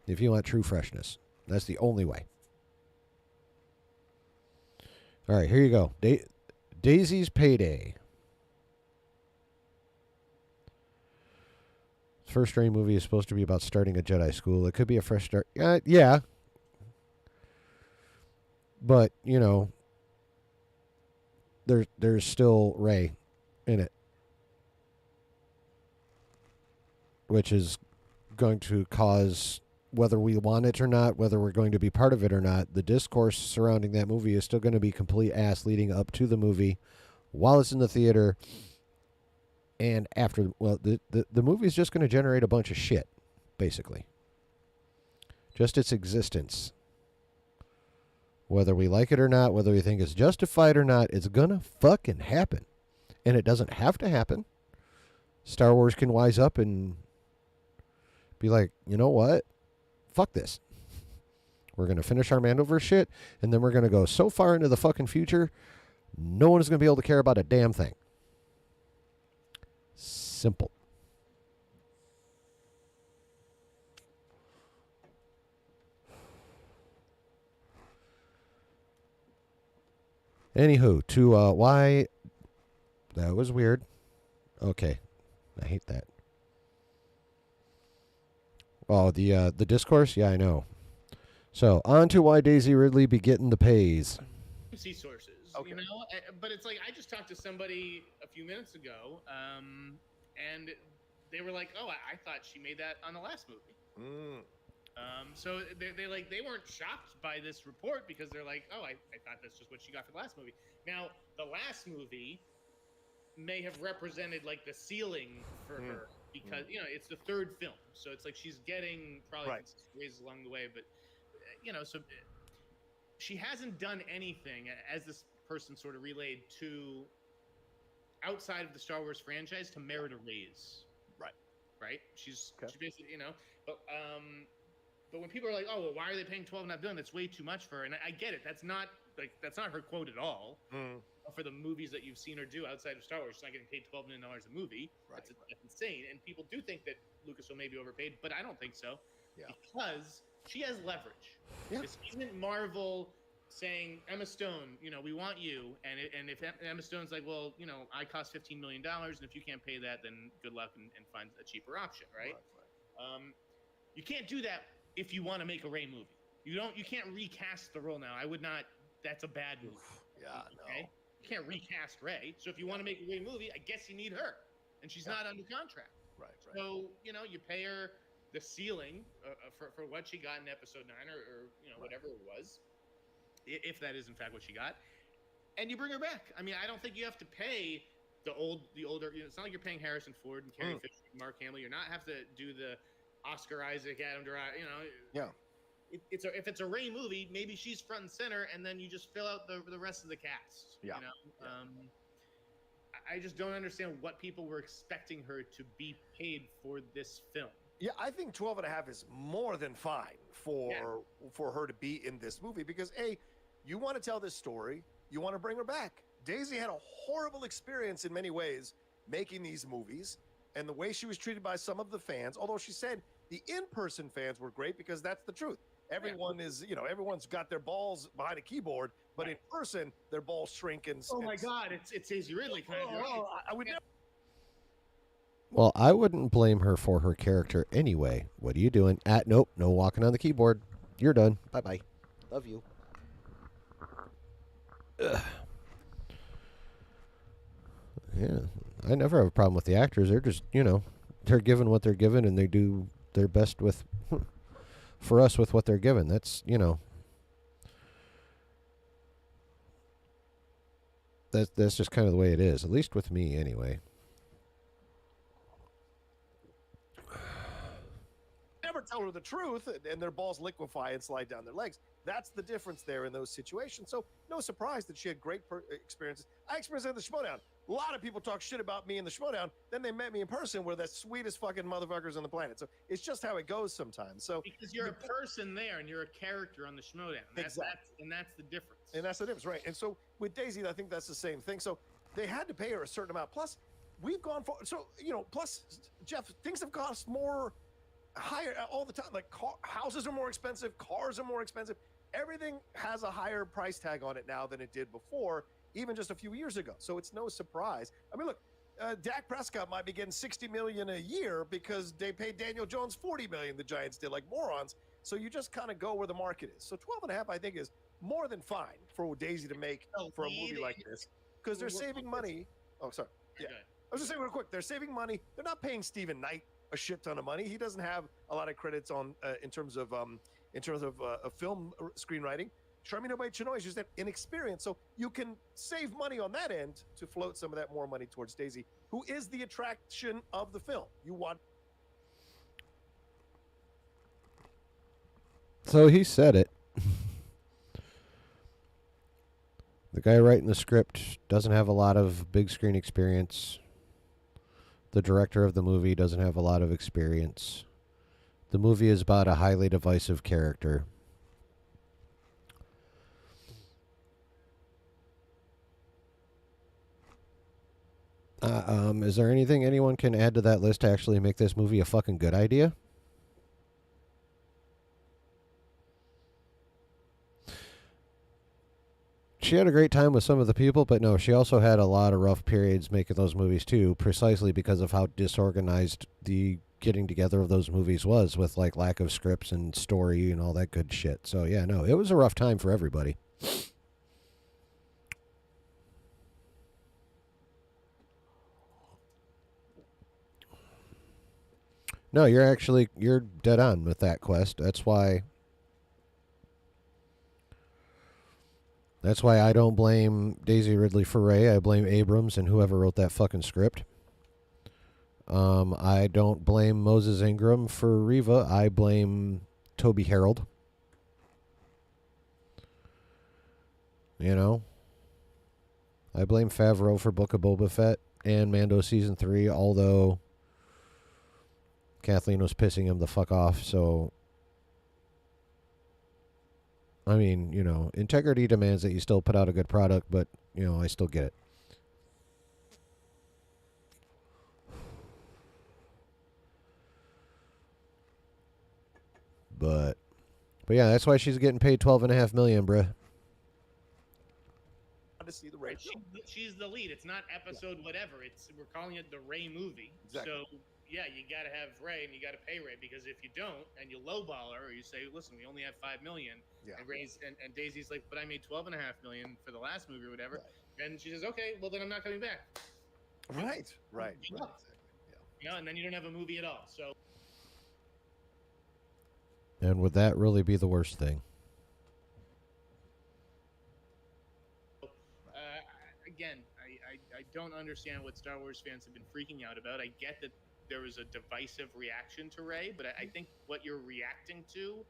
If you want true freshness, that's the only way. All right, here you go. Daisy's Payday. First Rey movie is supposed to be about starting a Jedi school. It could be a fresh start. Yeah. But, you know, there's still Rey in it, which is going to cause, whether we want it or not, whether we're going to be part of it or not, the discourse surrounding that movie is still going to be complete ass leading up to the movie, while it's in the theater, and after. Well, the movie is just going to generate a bunch of shit, basically. Just its existence. Whether we like it or not, whether we think it's justified or not, it's going to fucking happen. And it doesn't have to happen. Star Wars can wise up and be like, you know what? Fuck this. We're going to finish our Mandoverse shit, and then we're going to go so far into the fucking future, no one is going to be able to care about a damn thing. Simple. Anywho, to why... That was weird. Okay. I hate that. Oh, the discourse? Yeah, I know. So, on to why Daisy Ridley be getting the pays. See sources, Okay. you know, but it's like I just talked to somebody a few minutes ago, and they were like, "Oh, I thought she made that on the last movie." So they weren't shocked by this report because they're like, "Oh, I thought that's just what she got for the last movie." Now, the last movie may have represented like the ceiling for her because you know it's the third film, so it's like she's getting probably raises along the way, but you know, so she hasn't done anything, as this person sort of relayed, to outside of the Star Wars franchise to merit a raise. Right. She's basically, you know, but when people are like, "Oh, well, why are they paying $12.5 billion? That's way too much for her," and I get it. That's not that's not her quote at all. Mm. For the movies that you've seen her do outside of Star Wars, she's not getting paid $12 million a movie. Right, That's insane. And people do think that Lucasfilm may be overpaid, but I don't think so. Yeah. Because she has leverage. Yeah. This isn't Marvel saying, Emma Stone, we want you. And if Emma Stone's like, well, I cost $15 million, and if you can't pay that, then good luck and find a cheaper option, right? You can't do that if you want to make a Rey movie. You can't recast the role now. I would not. That's a bad movie. Yeah, okay? no. You can't recast Rey. So if you want to make a Rey movie, I guess you need her, and she's not under contract. Right. So you pay her the ceiling for what she got in Episode 9 or whatever it was, if that is in fact what she got, and you bring her back. I mean, I don't think you have to pay the older. It's not like you're paying Harrison Ford and Carrie Fisher, and Mark Hamill. You're not have to do the Oscar Isaac, Adam Driver. Yeah. If it's a Rey movie, maybe she's front and center, and then you just fill out the rest of the cast. Yeah. I just don't understand what people were expecting her to be paid for this film. Yeah, I think 12 and a half is more than fine for her to be in this movie because you want to tell this story, you want to bring her back. Daisy had a horrible experience in many ways making these movies, and the way she was treated by some of the fans, although she said the in-person fans were great because that's the truth. Everyone is, everyone's got their balls behind a keyboard, but in person, their balls shrink and. Oh my God, it's Daisy Ridley. I would never. Well, I wouldn't blame her for her character anyway. What are you doing? Nope, no walking on the keyboard. You're done. Bye-bye. Love you. Ugh. Yeah, I never have a problem with the actors. They're just, they're given what they're given, and they do their best with, for us, with what they're given. That's, that's just kind of the way it is, at least with me anyway. Never tell her the truth, and their balls liquefy and slide down their legs. That's the difference there in those situations. So no surprise that she had great experiences. I experienced it in the Schmodown. A lot of people talk shit about me in the Schmodown. Then they met me in person. We're the sweetest fucking motherfuckers on the planet. So it's just how it goes sometimes. So because you're a person there and you're a character on the Schmodown. That's the difference. And that's the difference, right? And so with Daisy, I think that's the same thing. So they had to pay her a certain amount. Plus, we've gone for plus Jeff, things have cost more higher all the time. Like houses are more expensive, cars are more expensive. Everything has a higher price tag on it now than it did before, even just a few years ago. So it's no surprise. I mean, look, Dak Prescott might be getting $60 million a year because they paid Daniel Jones $40 million. The Giants did, like morons. So you just kind of go where the market is. So 12 and a half, I think, is more than fine for Daisy to make for a movie like this because they're saving money. Oh, sorry. Yeah. I was just saying real quick, they're saving money. They're not paying Stephen Knight a shit ton of money. He doesn't have a lot of credits on in terms of a film screenwriting. Charmin Obaid-Chinoy is just that inexperience, so you can save money on that end to float some of that more money towards Daisy, who is the attraction of the film. You want. So he said it. The guy writing the script doesn't have a lot of big screen experience. The director of the movie doesn't have a lot of experience. The movie is about a highly divisive character. Is there anything anyone can add to that list to actually make this movie a fucking good idea? She had a great time with some of the people, but no, she also had a lot of rough periods making those movies too, precisely because of how disorganized the getting together of those movies was, with like lack of scripts and story and all that good shit. So yeah, no, it was a rough time for everybody. No, you're dead on with that, Quest. That's why I don't blame Daisy Ridley for Rey. I blame Abrams and whoever wrote that fucking script. I don't blame Moses Ingram for Reva. I blame Toby Harold. I blame Favreau for Book of Boba Fett and Mando Season 3, although Kathleen was pissing him the fuck off, so I mean, integrity demands that you still put out a good product, but, I still get it. But yeah, that's why she's getting paid $12.5 million, bruh. To see the Right, Ray film. she's the lead. It's not episode whatever. We're calling it the Ray movie. Exactly. So yeah, you got to have Ray and you got to pay Ray, because if you don't and you lowball her or you say, listen, we only have 5 million, Yeah. and Ray's and Daisy's like, but I made 12.5 million for the last movie or whatever, and she says, okay, well then I'm not coming back. Right. Exactly. Yeah. And then you don't have a movie at all. So. And would that really be the worst thing? Again, I don't understand what Star Wars fans have been freaking out about. I get that there was a divisive reaction to Rey, but I think what you're reacting to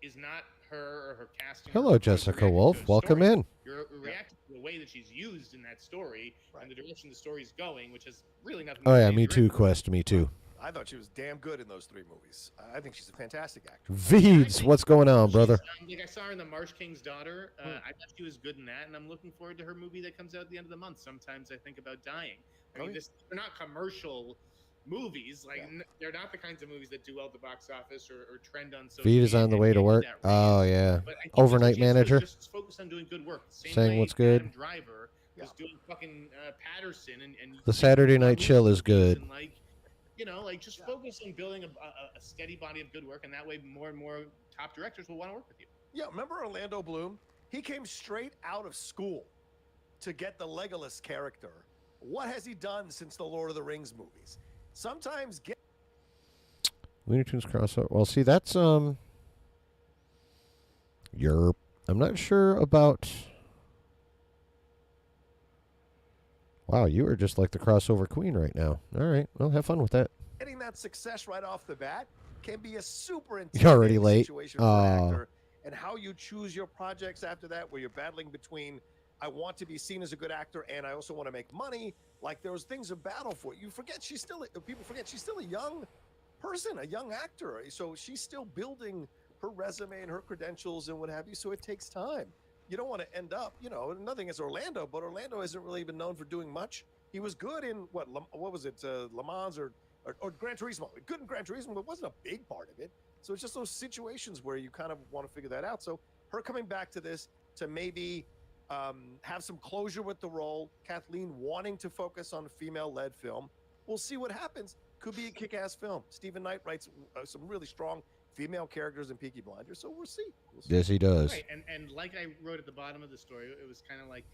is not her or her casting. Hello, Jessica Wolf. Welcome in. You're reacting to the way that she's used in that story and the direction the story's going, which has really nothing to do with Oh, yeah, me too, Quest. Me too. I thought she was damn good in those 3 movies. I think she's a fantastic actor. Veeds, what's going on, brother? I saw her in The Marsh King's Daughter. I thought she was good in that, and I'm looking forward to her movie that comes out at the end of the month. Sometimes I think about dying. I mean, they're not commercial movies. They're not the kinds of movies that do well at the box office or trend on social Veed is on the way to work. Oh, yeah. Overnight manager. Just focus on doing good work. Saying what's good. Adam Driver was doing fucking Patterson. And the Saturday Night Chill is good. And just focus on building a steady body of good work, and that way more and more top directors will want to work with you. Yeah, remember Orlando Bloom? He came straight out of school to get the Legolas character. What has he done since the Lord of the Rings movies? Sometimes Looney Tunes crossover. Well, see, that's Europe. I'm not sure about. Wow, you are just like the crossover queen right now. All right, well, have fun with that. Getting that success right off the bat can be a super You're already intimidating late. situation for an actor, and how you choose your projects after that, where you're battling between, I want to be seen as a good actor and I also want to make money. Like, those things are battle for it. You forget people forget she's still a young person, a young actor. So she's still building her resume and her credentials and what have you. So it takes time. You don't want to end up, nothing against Orlando, but Orlando hasn't really been known for doing much. He was good in what was it, Le Mans or Gran Turismo. Good in Gran Turismo, but wasn't a big part of it. So it's just those situations where you kind of want to figure that out. So her coming back to this to maybe have some closure with the role, Kathleen wanting to focus on a female-led film. We'll see what happens. Could be a kick-ass film. Stephen Knight writes some really strong female characters in Peaky Blinders, so we'll see. Yes, he does. Right, and like I wrote at the bottom of the story, it was kind of like,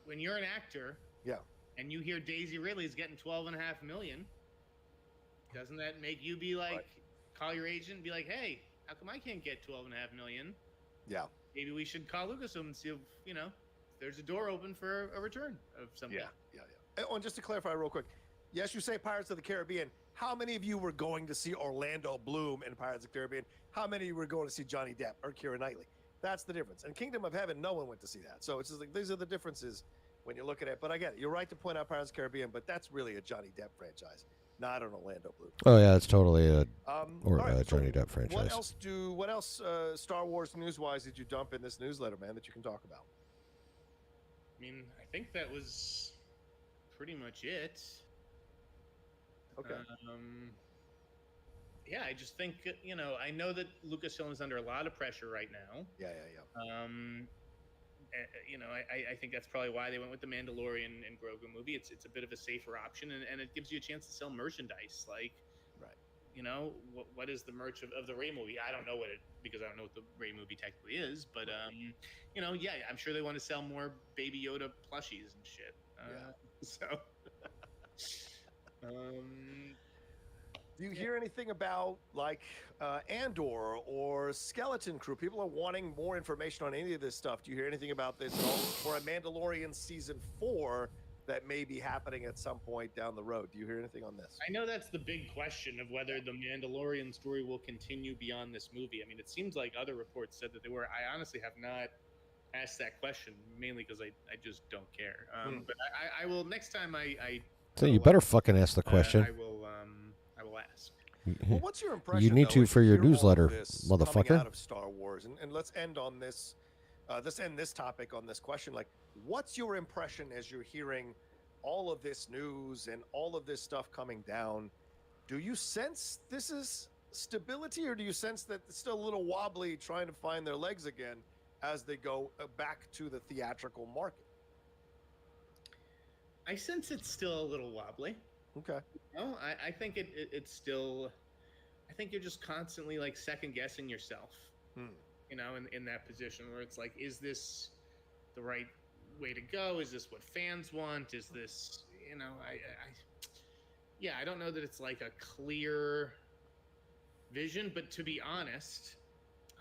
when you're an actor, and you hear Daisy Ridley's getting 12.5 million, doesn't that make you be like, call your agent and be like, hey, how come I can't get 12.5 million? Yeah. Maybe we should call Lucasfilm and see if, there's a door open for a return of something. Yeah. And just to clarify real quick, yes, you say Pirates of the Caribbean. How many of you were going to see Orlando Bloom in Pirates of the Caribbean? How many of you were going to see Johnny Depp or Keira Knightley? That's the difference. And Kingdom of Heaven, no one went to see that. So it's just like, these are the differences when you look at it. But I get it. You're right to point out Pirates of the Caribbean, but that's really a Johnny Depp franchise, not an Orlando Bloom. Oh, yeah, it's totally a Johnny Depp franchise. What else Star Wars news-wise did you dump in this newsletter, man, that you can talk about? I mean, I think that was pretty much it. Okay. Yeah, I just think, I know that Lucasfilm is under a lot of pressure right now. Yeah. I think that's probably why they went with the Mandalorian and Grogu movie. It's a bit of a safer option, and it gives you a chance to sell merchandise. Like, right. What is the merch of the Rey movie? I don't know because I don't know what the Rey movie technically is, but I'm sure they want to sell more Baby Yoda plushies and shit. So. Do you hear anything about Andor or Skeleton Crew? People are wanting more information on any of this stuff. Do you hear anything about this at all? Or a Mandalorian season 4 that may be happening at some point down the road? Do you hear anything on this? I know that's the big question of whether the Mandalorian story will continue beyond this movie. I mean, it seems like other reports said that they were. I honestly have not asked that question, mainly because I just don't care. But I will next time I So you better fucking ask the question. I will ask. Well, what's your impression? You need though, to as for you your hear all of newsletter, this motherfucker. coming out of Star Wars, and let's end on this. Let's end this topic on this question. Like, what's your impression as you're hearing all of this news and all of this stuff coming down? Do you sense this is stability, or do you sense that it's still a little wobbly, trying to find their legs again as they go back to the theatrical market? I sense it's still a little wobbly. Okay. No, I think it's still. I think you're just constantly like second guessing yourself. You know, in that position where it's like, is this the right way to go? Is this what fans want? Is this, you know, I don't know that it's like a clear vision, but to be honest,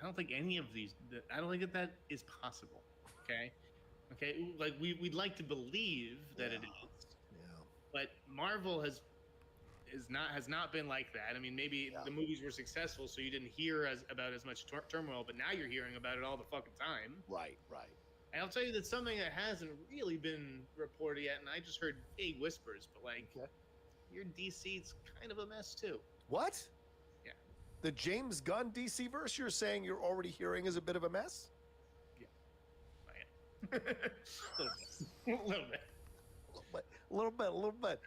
I don't think any of these. I don't think that is possible. Okay, like we'd like to believe that it is. But Marvel has not been like that. I mean, maybe the movies were successful, so you didn't hear about as much turmoil, but now you're hearing about it all the fucking time. Right. And I'll tell you that something that hasn't really been reported yet, and I just heard vague whispers, but like, your DC's kind of a mess too. What? Yeah. The James Gunn DC verse you're saying you're already hearing is a bit of a mess? Yeah. A little bit. A little bit.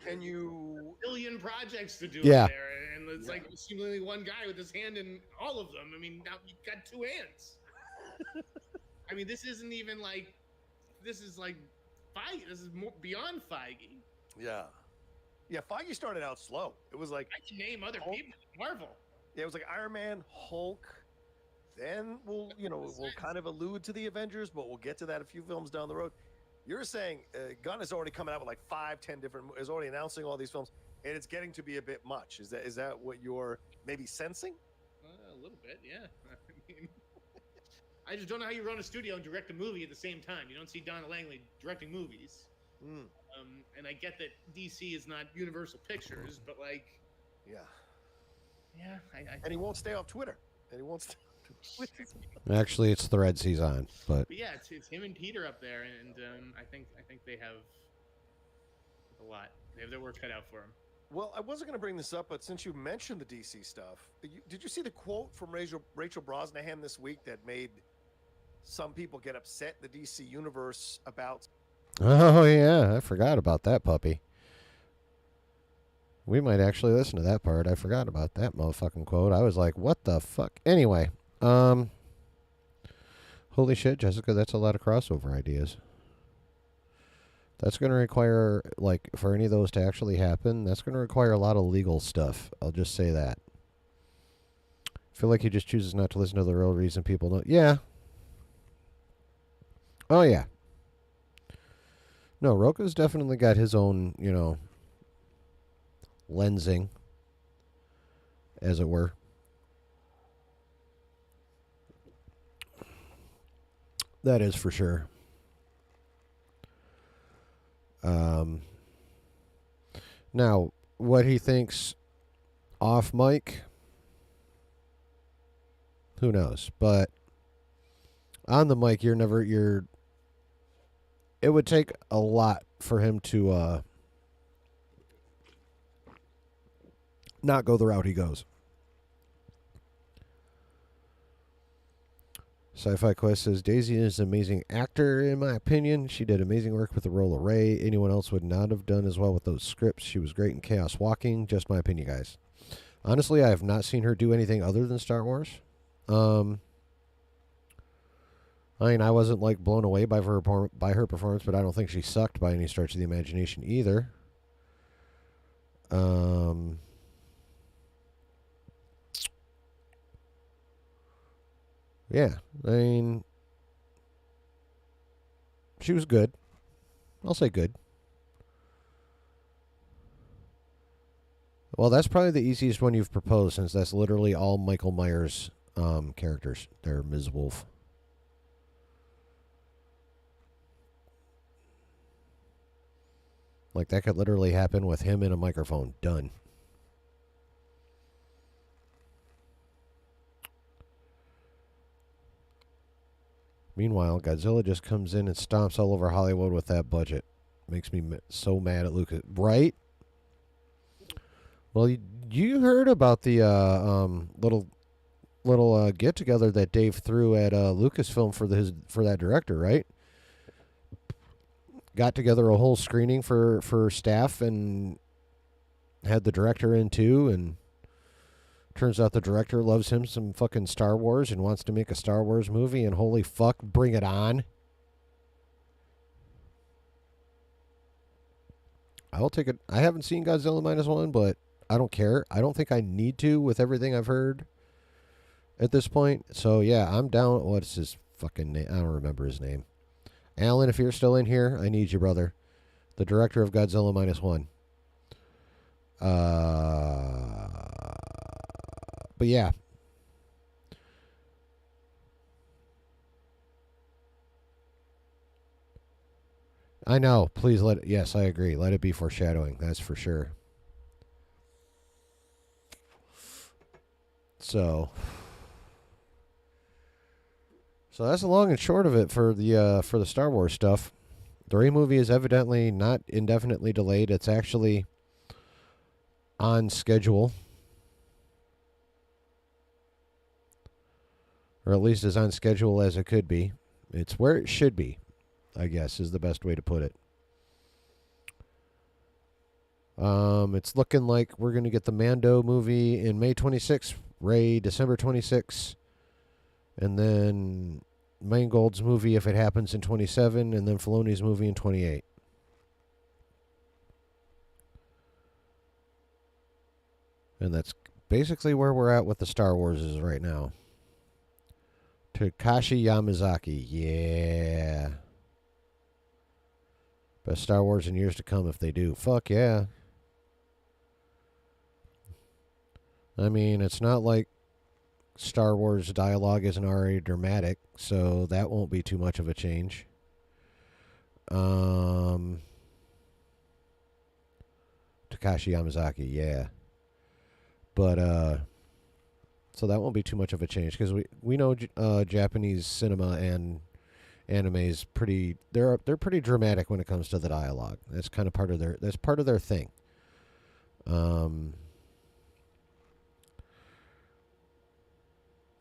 Can you billion projects to do Yeah. there, and it's like seemingly one guy with his hand in all of them. I mean, now you've got two hands. I mean, this isn't even like, this is like Feige. This is more beyond Feige. Yeah, Feige started out slow. It was like, I can name other Hulk. people. Marvel. Yeah, it was like Iron Man, Hulk. Then we'll kind of allude to the Avengers, but we'll get to that a few films down the road. You're saying Gunn is already coming out with like 5-10 different, is already announcing all these films, and it's getting to be a bit much. Is that what you're maybe sensing? A little bit, yeah. I mean, I just don't know how you run a studio and direct a movie at the same time. You don't see Donna Langley directing movies. And I get that DC is not Universal Pictures, but like, And he won't stay off Twitter. Actually, it's Threads he's on, but yeah, it's him and Peter up there, and I think they have a lot. They have their work cut out for them. Well, I wasn't going to bring this up, but since you mentioned the DC stuff, did you see the quote from Rachel Brosnahan this week that made some people get upset in the DC universe about? oh yeah, I forgot about that puppy. We might actually listen to that part. I forgot about that motherfucking quote. I was like, what the fuck? Anyway, holy shit, Jessica, that's a lot of crossover ideas. That's going to require, like, for any of those to actually happen, that's going to require a lot of legal stuff. I'll just say that. I feel like he just chooses not to listen to the real reason people know. Yeah. Oh, yeah. No, Roka's definitely got his own, lensing, as it were. That is for sure. Now, what he thinks off mic, who knows? But on the mic, it would take a lot for him to not go the route he goes. Sci-Fi Quest says, Daisy is an amazing actor, in my opinion. She did amazing work with the role of Rey. Anyone else would not have done as well with those scripts. She was great in Chaos Walking. Just my opinion, guys. Honestly, I have not seen her do anything other than Star Wars. I mean, I wasn't, like, blown away by her performance, but I don't think she sucked by any stretch of the imagination either. Yeah, I mean, she was good. I'll say good. Well, that's probably the easiest one you've proposed, since that's literally all Michael Myers characters. They're Ms. Wolf. Like, that could literally happen with him in a microphone. Done. Meanwhile, Godzilla just comes in and stomps all over Hollywood with that budget. Makes me so mad at Lucas. Right? Well, You heard about the little get together that Dave threw at Lucasfilm for that director, right? Got together a whole screening for staff and had the director in too, and turns out the director loves him some fucking Star Wars and wants to make a Star Wars movie, and holy fuck, bring it on. I'll take it. I haven't seen Godzilla -1, but I don't care. I don't think I need to with everything I've heard at this point. So yeah, I'm down. What's his fucking name? I don't remember his name. Alan, if you're still in here, I need you, brother. The director of Godzilla -1. But yeah. I know. Please let it. Yes, I agree. Let it be foreshadowing. That's for sure. So that's the long and short of it for the Star Wars stuff. The Rey movie is evidently not indefinitely delayed. It's actually on schedule. Or at least as on schedule as it could be. It's where it should be, I guess, is the best way to put it. It's looking like we're going to get the Mando movie in May 26th, Rey December 26th, and then Mangold's movie if it happens in 27, and then Filoni's movie in 28. And that's basically where we're at with the Star Wars is right now. Takashi Yamazaki, yeah. Best Star Wars in years to come if they do. Fuck yeah. I mean, it's not like Star Wars dialogue isn't already dramatic, so that won't be too much of a change. Takashi Yamazaki, yeah. But, so that won't be too much of a change, because we know Japanese cinema and anime is pretty, they're pretty dramatic when it comes to the dialogue. That's kind of part of their thing.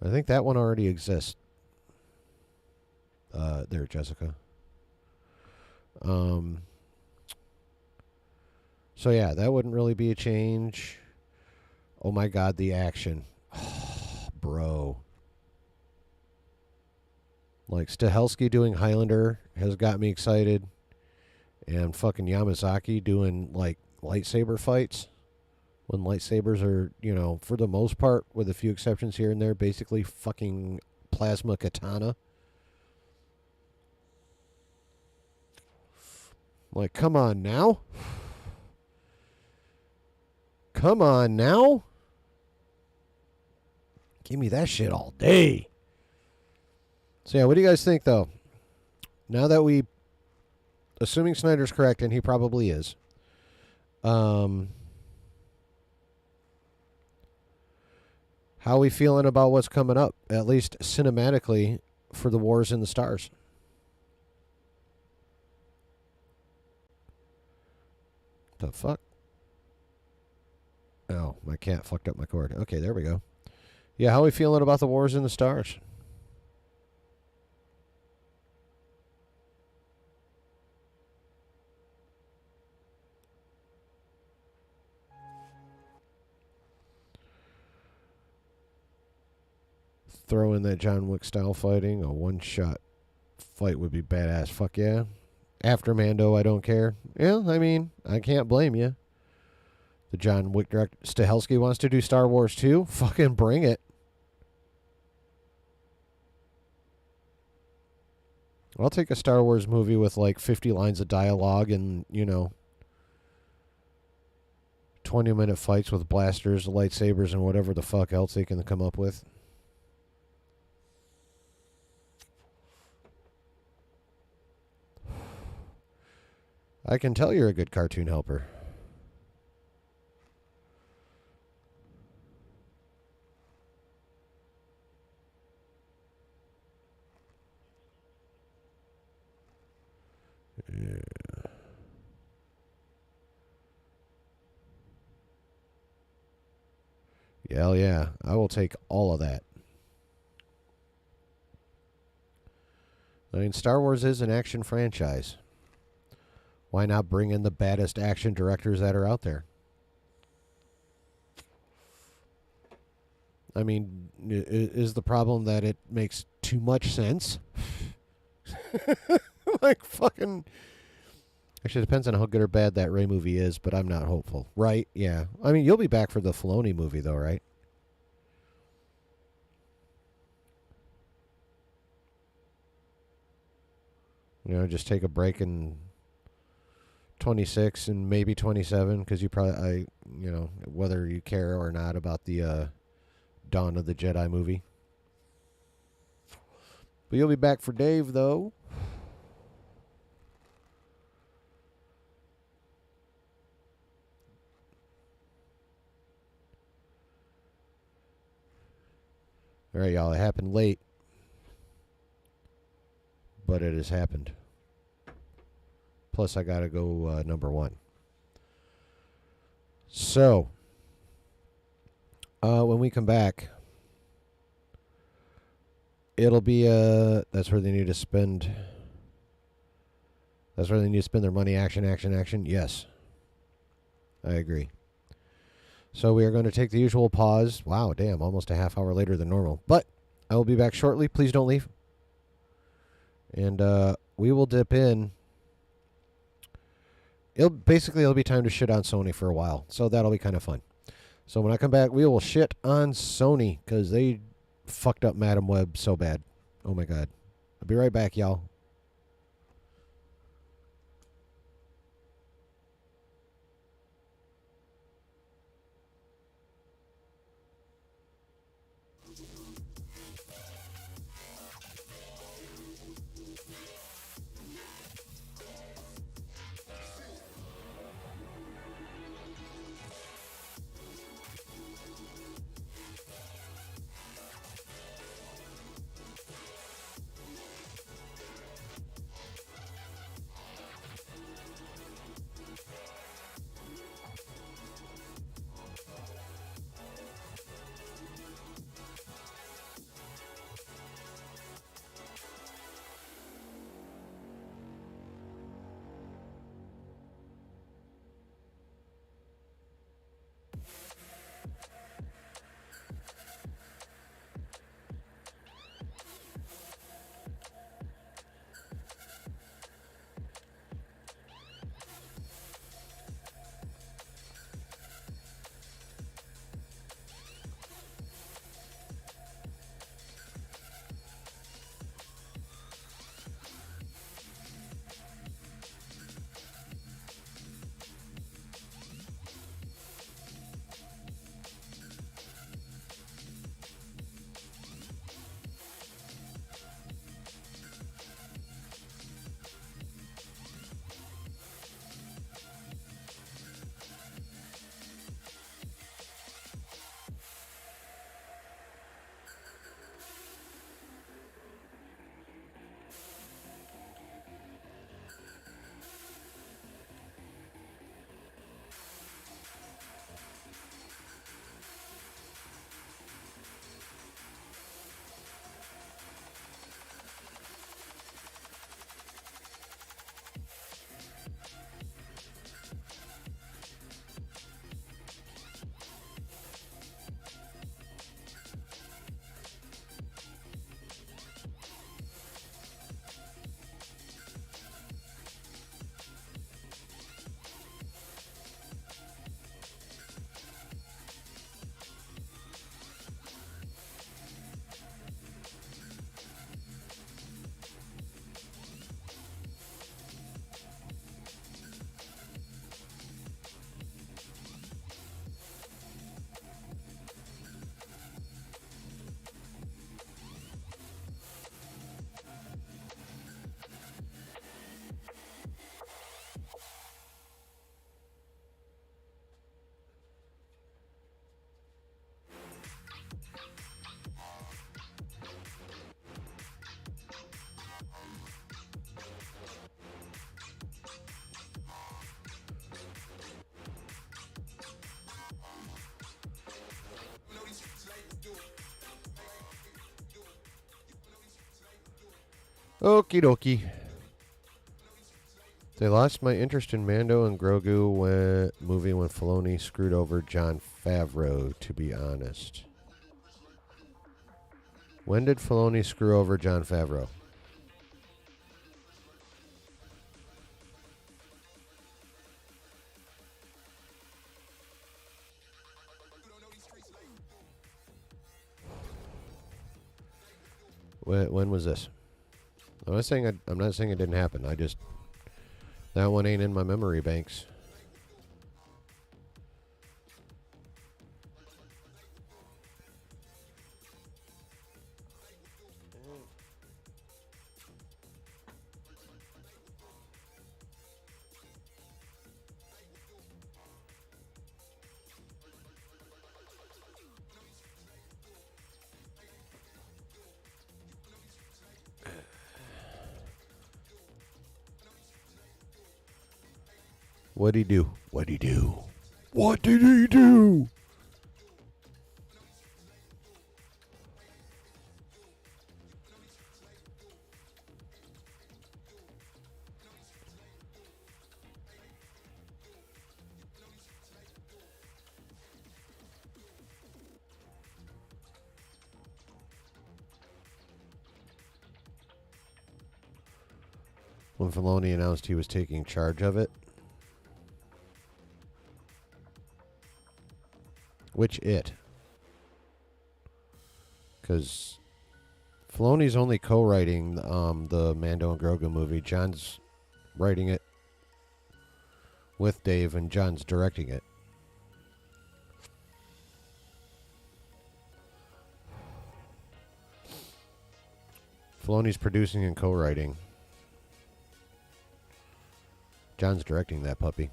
I think that one already exists. There, Jessica. So yeah, that wouldn't really be a change. Oh my God, the action. Oh, bro. Like, Stahelski doing Highlander has got me excited. And fucking Yamazaki doing, like, lightsaber fights. When lightsabers are, for the most part, with a few exceptions here and there, basically fucking plasma katana. Like, come on now? Come on now? Give me that shit all day. So yeah, what do you guys think, though? Now that assuming Snyder's correct, and he probably is, how are we feeling about what's coming up, at least cinematically, for the Wars in the Stars? The fuck? Oh, my cat fucked up my cord. Okay, there we go. Yeah, how are we feeling about the Wars in the Stars? Throw in that John Wick style fighting. A one-shot fight would be badass. Fuck yeah. After Mando, I don't care. Yeah, I mean, I can't blame you. The John Wick director, Stahelski, wants to do Star Wars 2. Fucking bring it. I'll take a Star Wars movie with like 50 lines of dialogue and, 20-minute fights with blasters, lightsabers, and whatever the fuck else they can come up with. I can tell you're a good cartoon helper. Yeah. I Hell yeah. I will take all of that. I mean, Star Wars is an action franchise. Why not bring in the baddest action directors that are out there? I mean, is the problem that it makes too much sense? Like, fucking... Actually, it depends on how good or bad that Rey movie is, but I'm not hopeful. Right? Yeah. I mean, you'll be back for the Filoni movie, though, right? You know, just take a break in 26 and maybe 27, because you probably, you know, whether you care or not about the Dawn of the Jedi movie. But you'll be back for Dave, though. All right, y'all. It happened late, but it has happened. Plus, I got to go number one. So, when we come back, it'll be that's where they need to spend. That's where they need to spend their money. Action, action, action. Yes, I agree. So we are going to take the usual pause. Wow, damn, almost a half hour later than normal. But I will be back shortly. Please don't leave. And we will dip in. It'll be time to shit on Sony for a while. So that'll be kind of fun. So when I come back, we will shit on Sony because they fucked up Madam Web so bad. Oh my God. I'll be right back, y'all. Okie dokie. They lost my interest in Mando and Grogu movie when Filoni screwed over Jon Favreau, to be honest. When did Filoni screw over Jon Favreau? When was this? I'm not saying I'm not saying it didn't happen. That one ain't in my memory banks. What'd he do? What'd he do? What did he do? When Filoni announced he was taking charge of it. Which it? Because Filoni's only co-writing the Mando and Grogu movie. John's writing it with Dave, and John's directing it. Filoni's producing and co-writing. John's directing that puppy.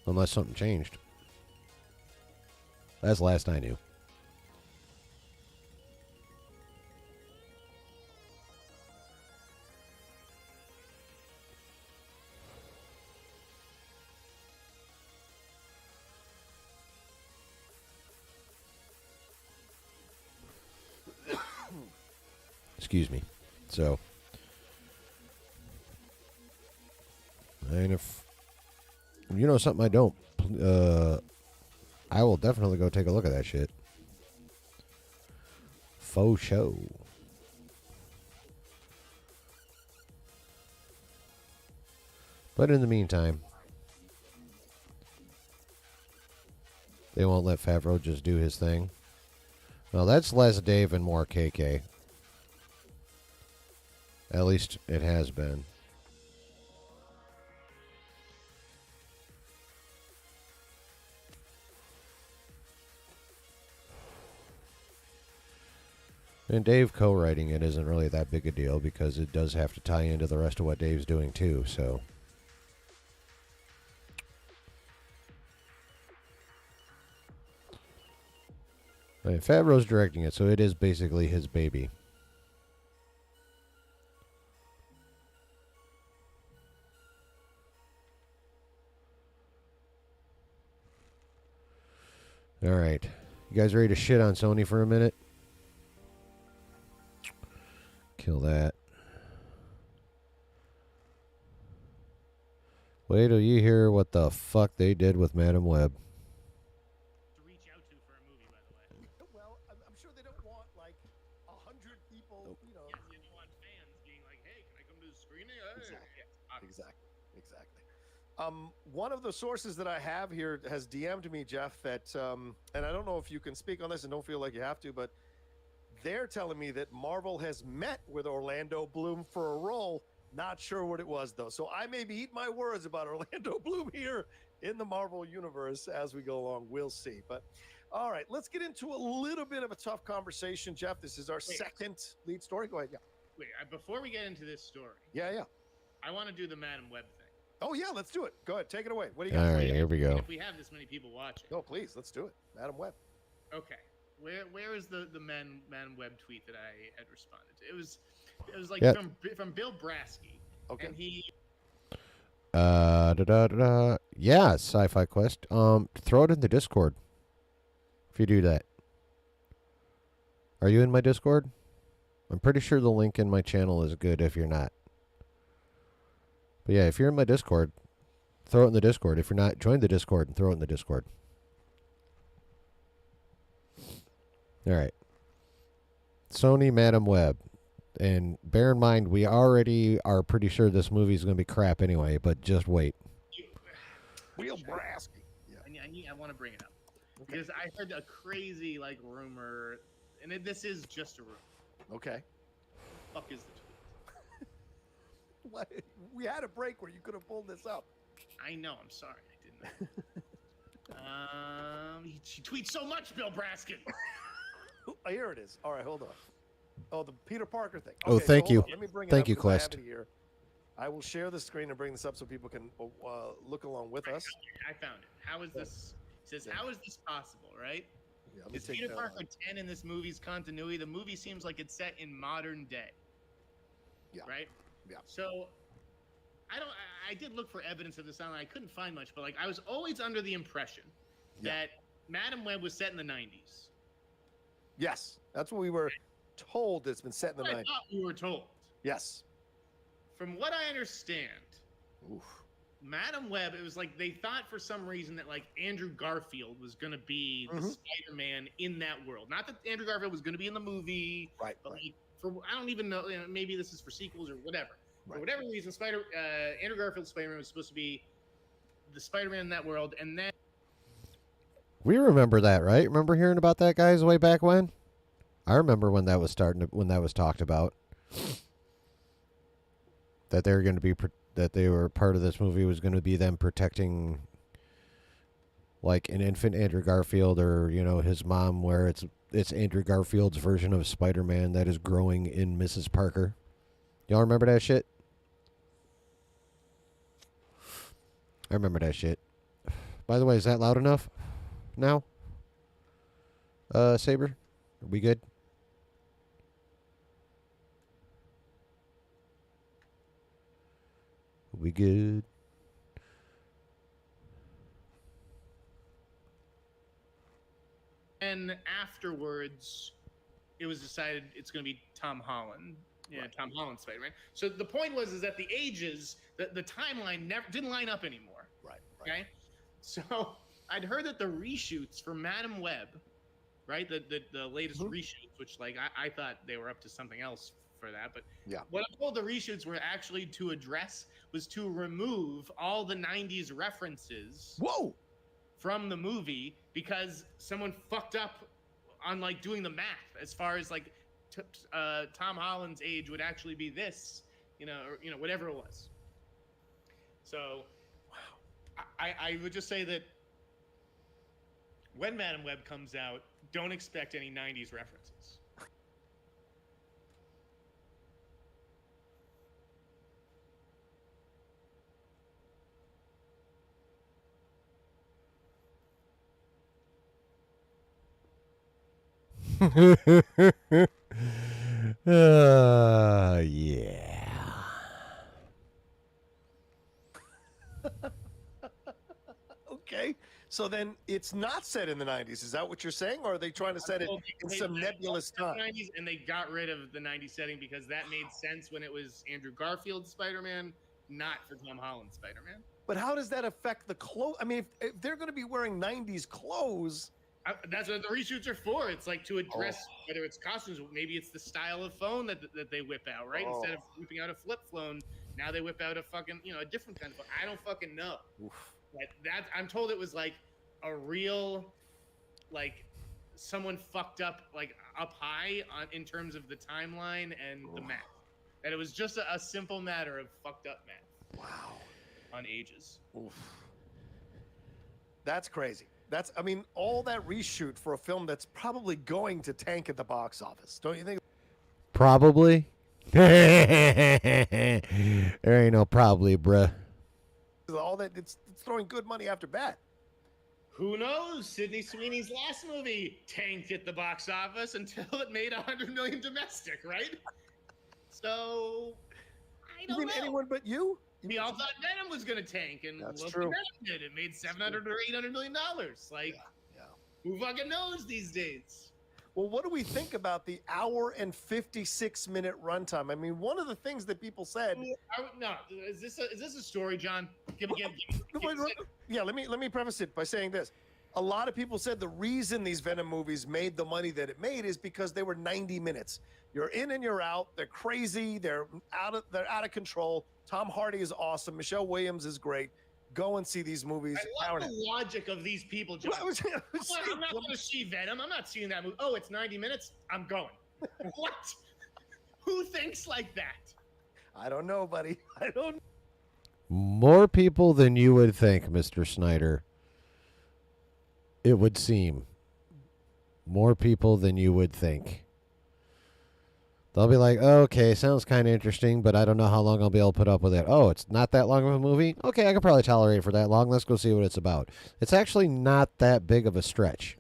Unless something changed. That's the last I knew. Excuse me. So, and if you know something I don't, I will definitely go take a look at that shit. Faux show. But in the meantime, they won't let Favreau just do his thing. Well, that's less Dave and more KK. At least it has been. And Dave co-writing it isn't really that big a deal because it does have to tie into the rest of what Dave's doing too, so. I mean, Favreau's directing it, so it is basically his baby. All right. You guys ready to shit on Sony for a minute? Kill that. Wait till you hear what the fuck they did with Madam Web. To reach out to for a movie, by the way. Well, I'm sure they don't want like 100 people, you know. Yes, you don't want fans being like, "Hey, can I come to the screening?" Exactly. Yeah, Exactly. One of the sources that I have here has DM'd me, Jeff, that, and I don't know if you can speak on this and don't feel like you have to, but they're telling me that Marvel has met with Orlando Bloom for a role. Not sure what it was, though. So I may be eating my words about Orlando Bloom here in the Marvel universe as we go along. We'll see. But all right, let's get into a little bit of a tough conversation, Jeff. This is our second lead story. Go ahead. Yeah. Wait, before we get into this story, Yeah. I want to do the Madam Web thing. Oh, yeah, let's do it. Go ahead. Take it away. What do you All got? right, here we go. If we have this many people watching. No, please, let's do it. Madam Web. Okay. Where is the Madam Web tweet that I had responded to? It was like Yeah. from Bill Brasky. Okay. And he Yeah, Sci-Fi Quest. Throw it in the Discord. If you do that. Are you in my Discord? I'm pretty sure the link in my channel is good if you're not. But yeah, if you're in my Discord, throw it in the Discord. If you're not, join the Discord and throw it in the Discord. All right. Sony Madam Web. And bear in mind, we already are pretty sure this movie is going to be crap anyway, but just wait. Will Brasky. Yeah. I want to bring it up because I heard a crazy like rumor, and this is just a rumor. Okay. Fuck is the tweet? What? We had a break where you could have pulled this up. I know. I'm sorry. I didn't know. She tweets so much, Bill Braskin. Here it is. All right, hold on. Oh, the Peter Parker thing. Oh, thank you. Let me bring it Thank up you, because I have Quest. it here. I will share the screen and bring this up so people can look along with us. I found it. How is this? It says, how is this possible, right? Yeah, let me Is take Peter that Parker out. 10 in this movie's continuity? The movie seems like it's set in modern day. Yeah. Right? Yeah. So I did look for evidence of this online. I couldn't find much, but like I was always under the impression that Madam Web was set in the 90s. Yes, that's what we were told. It's been set in the I 90s. thought we were told. Yes. From what I understand, Oof. Madam Web, it was like they thought for some reason that like Andrew Garfield was going to be the Spider-Man in that world. Not that Andrew Garfield was going to be in the movie, Right. but like I don't even know. Maybe this is for sequels or whatever. Right. For whatever reason, Andrew Garfield's Spider-Man was supposed to be the Spider-Man in that world, and then We remember that, right? Remember hearing about that, guys, way back when? I remember when that was when that was talked about. That they were going to be that they were part of this movie was going to be them protecting like an infant Andrew Garfield or, you know, his mom, where it's Andrew Garfield's version of Spider-Man that is growing in Mrs. Parker. Y'all remember that shit? I remember that shit. By the way, is that loud enough now? Saber? Are we good? We good? and afterwards, it was decided it's going to be Tom Holland. Yeah, Right. Tom Holland Spider-Man. So the point was that the ages, the timeline never didn't line up anymore. Right. Okay, so I'd heard that the reshoots for Madam Web, right, the latest reshoots, which like I thought they were up to something else for that, but Yeah. what I'm told the reshoots were actually to address was to remove all the 90s references Whoa. from the movie because someone fucked up on like doing the math as far as like Tom Holland's age would actually be this, or whatever it was. So, wow, I would just say that when Madam Web comes out, don't expect any 90s references. Yeah. Okay. So then it's not set in the 90s. Is that what you're saying? Or are they trying to set it in some nebulous time? 90s, and they got rid of the 90s setting because that made sense when it was Andrew Garfield's Spider-Man, not for Tom Holland's Spider-Man. But how does that affect the clothes? I mean, if they're going to be wearing 90s clothes. That's what the reshoots are for. It's like to address whether it's costumes, maybe it's the style of phone that they whip out, right? Instead of whipping out a flip phone, now they whip out a fucking, a different kind of phone. I don't fucking know. Oof. I'm told it was like a real, like someone fucked up, like up high in terms of the timeline and the math. That it was just a simple matter of fucked up math. Wow. On ages. Oof. That's crazy. I mean, all that reshoot for a film that's probably going to tank at the box office. Don't you think? Probably. There ain't no probably, bruh. All that it's throwing good money after bad. Who knows? Sydney Sweeney's last movie tanked at the box office until it made $100 million domestic, right? So I don't know. Anyone but you? We all thought Venom was going to tank, and That's look true. what Venom did. It made $700 or $800 million. Like, Yeah. who fucking knows these days? Well, what do we think about the hour and 56-minute runtime? I mean, one of the things that people said. No, is this a story, John? Give me. Yeah, let me preface it by saying this. A lot of people said the reason these Venom movies made the money that it made is because they were 90 minutes. You're in and you're out. They're crazy. They're out of control. Tom Hardy is awesome. Michelle Williams is great. Go and see these movies. I love the logic of these people, John. I'm not going to see Venom. I'm not seeing that movie. Oh, it's 90 minutes. I'm going. What? Who thinks like that? I don't know, buddy. I don't. More people than you would think, Mr. Snyder. It would seem. More people than you would think. They'll be like, oh, okay, sounds kind of interesting, but I don't know how long I'll be able to put up with it. Oh, it's not that long of a movie? Okay, I can probably tolerate it for that long. Let's go see what it's about. It's actually not that big of a stretch.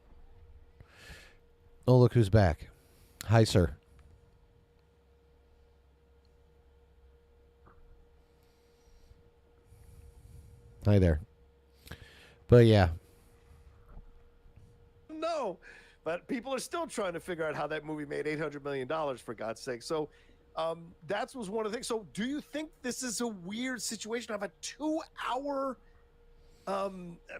Oh, look who's back. Hi, sir. Hi there. But yeah. No, but people are still trying to figure out how that movie made $800 million, for God's sake. So that was one of the things. So do you think this is a weird situation of a 2-hour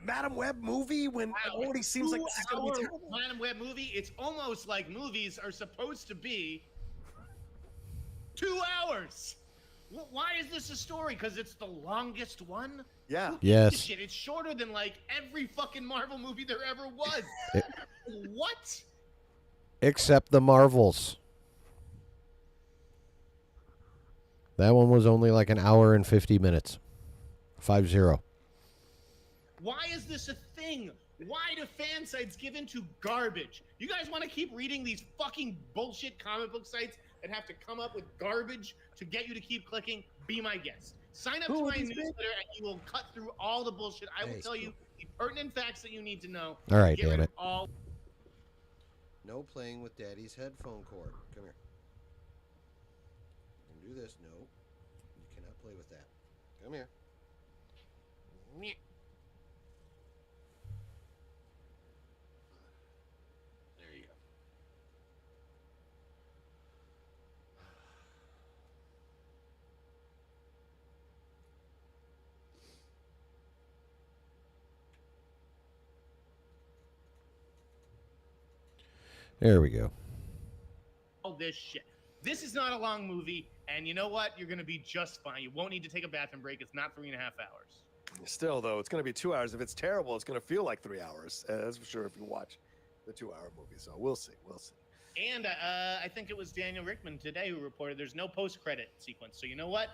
Madam Web movie when it already seems like this is going to be terrible? Madam Web movie? It's almost like movies are supposed to be 2 hours. Why is this a story? Because it's the longest one? Yeah. Yes. Shit, it's shorter than like every fucking Marvel movie there ever was. What? Except the Marvels. That one was only like an hour and 50 minutes. 50. Why is this a thing? Why do fan sites give into garbage? You guys want to keep reading these fucking bullshit comic book sites that have to come up with garbage to get you to keep clicking? Be my guest. Sign up to my newsletter and you will cut through all the bullshit. I will tell you the pertinent facts that you need to know. All right, Get damn it. all. No playing with Daddy's headphone cord. Come here. You can do this. No. You cannot play with that. Come here. There you go. There we go. All this shit. This is not a long movie, and you know what? You're going to be just fine. You won't need to take a bathroom break. It's not 3.5 hours. Still, though, it's going to be 2 hours. If it's terrible, it's going to feel like 3 hours. That's for sure if you watch the 2-hour movie. So we'll see. We'll see. And I think it was Daniel Rickman today who reported there's no post-credit sequence. So you know what?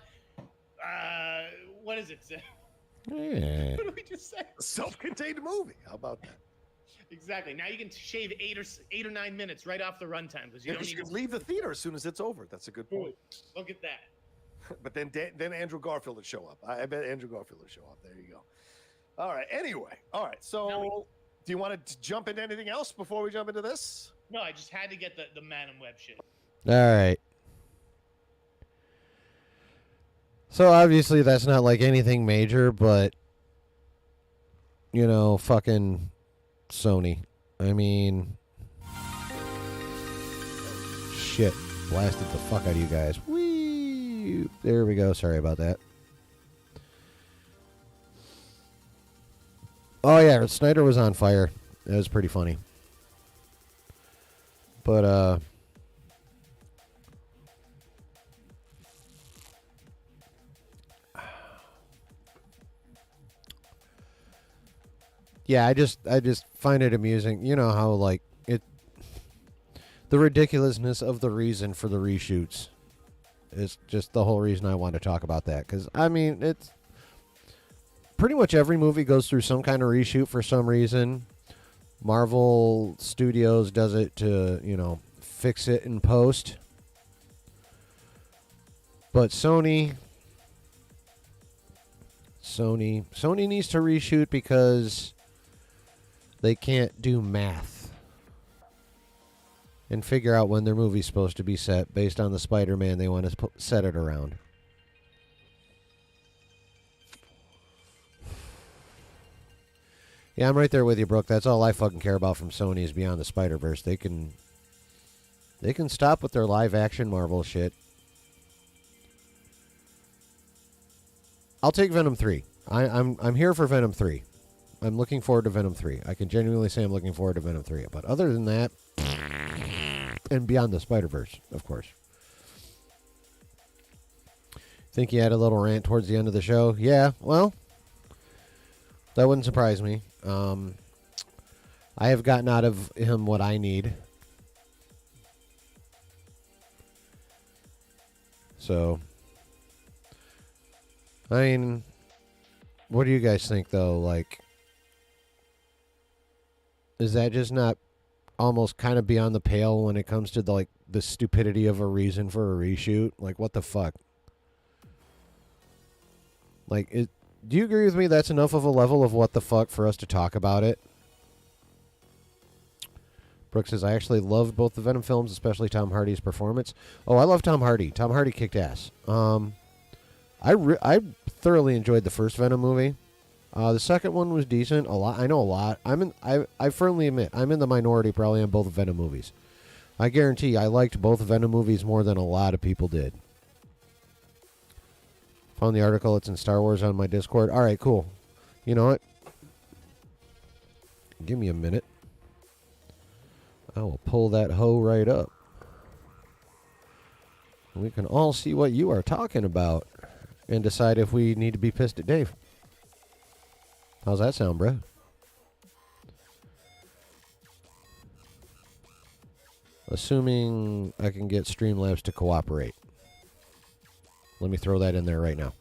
What is it? Yeah. What did we just say? A self-contained movie. How about that? Exactly. Now you can shave 8 or 9 minutes right off the runtime because you don't You need can leave the theater as soon as it's over. That's a good point. Look at that. But then Andrew Garfield would show up. I bet Andrew Garfield would show up. There you go. All right. Anyway. All right. So do you want to jump into anything else before we jump into this? No, I just had to get the Madam Web shit. All right. So obviously that's not like anything major, but you know, fucking Sony. I mean, shit, blasted the fuck out of you guys. Whee! There we go. Sorry about that. Oh yeah, Snyder was on fire. It was pretty funny. But yeah, I just find it amusing. You know how like the ridiculousness of the reason for the reshoots is just the whole reason I want to talk about that. Because I mean, it's pretty much every movie goes through some kind of reshoot for some reason. Marvel Studios does it to, you know, fix it in post. But Sony needs to reshoot because they can't do math and figure out when their movie's supposed to be set based on the Spider-Man they want to set it around. Yeah, I'm right there with you, Brooke. That's all I fucking care about from Sony is Beyond the Spider-Verse. They can stop with their live action Marvel shit. I'll take Venom 3. I'm here for Venom 3. I'm looking forward to Venom 3. I can genuinely say I'm looking forward to Venom 3. But other than that, and Beyond the Spider-Verse, of course. Think he had a little rant towards the end of the show? Yeah, well, that wouldn't surprise me. I have gotten out of him what I need. So, I mean, what do you guys think, though? Like, is that just not almost kind of beyond the pale when it comes to the stupidity of a reason for a reshoot? Like, what the fuck? Like, do you agree with me that's enough of a level of what the fuck for us to talk about it? Brooke says, I actually loved both the Venom films, especially Tom Hardy's performance. Oh, I love Tom Hardy. Tom Hardy kicked ass. I thoroughly enjoyed the first Venom movie. The second one was decent. A lot. I know a lot. I firmly admit I'm in the minority probably on both Venom movies. I guarantee I liked both Venom movies more than a lot of people did. Found the article. It's in Star Wars on my Discord. All right, cool. You know what? Give me a minute. I will pull that hoe right up. We can all see what you are talking about and decide if we need to be pissed at Dave. How's that sound, bro? Assuming I can get Streamlabs to cooperate. Let me throw that in there right now.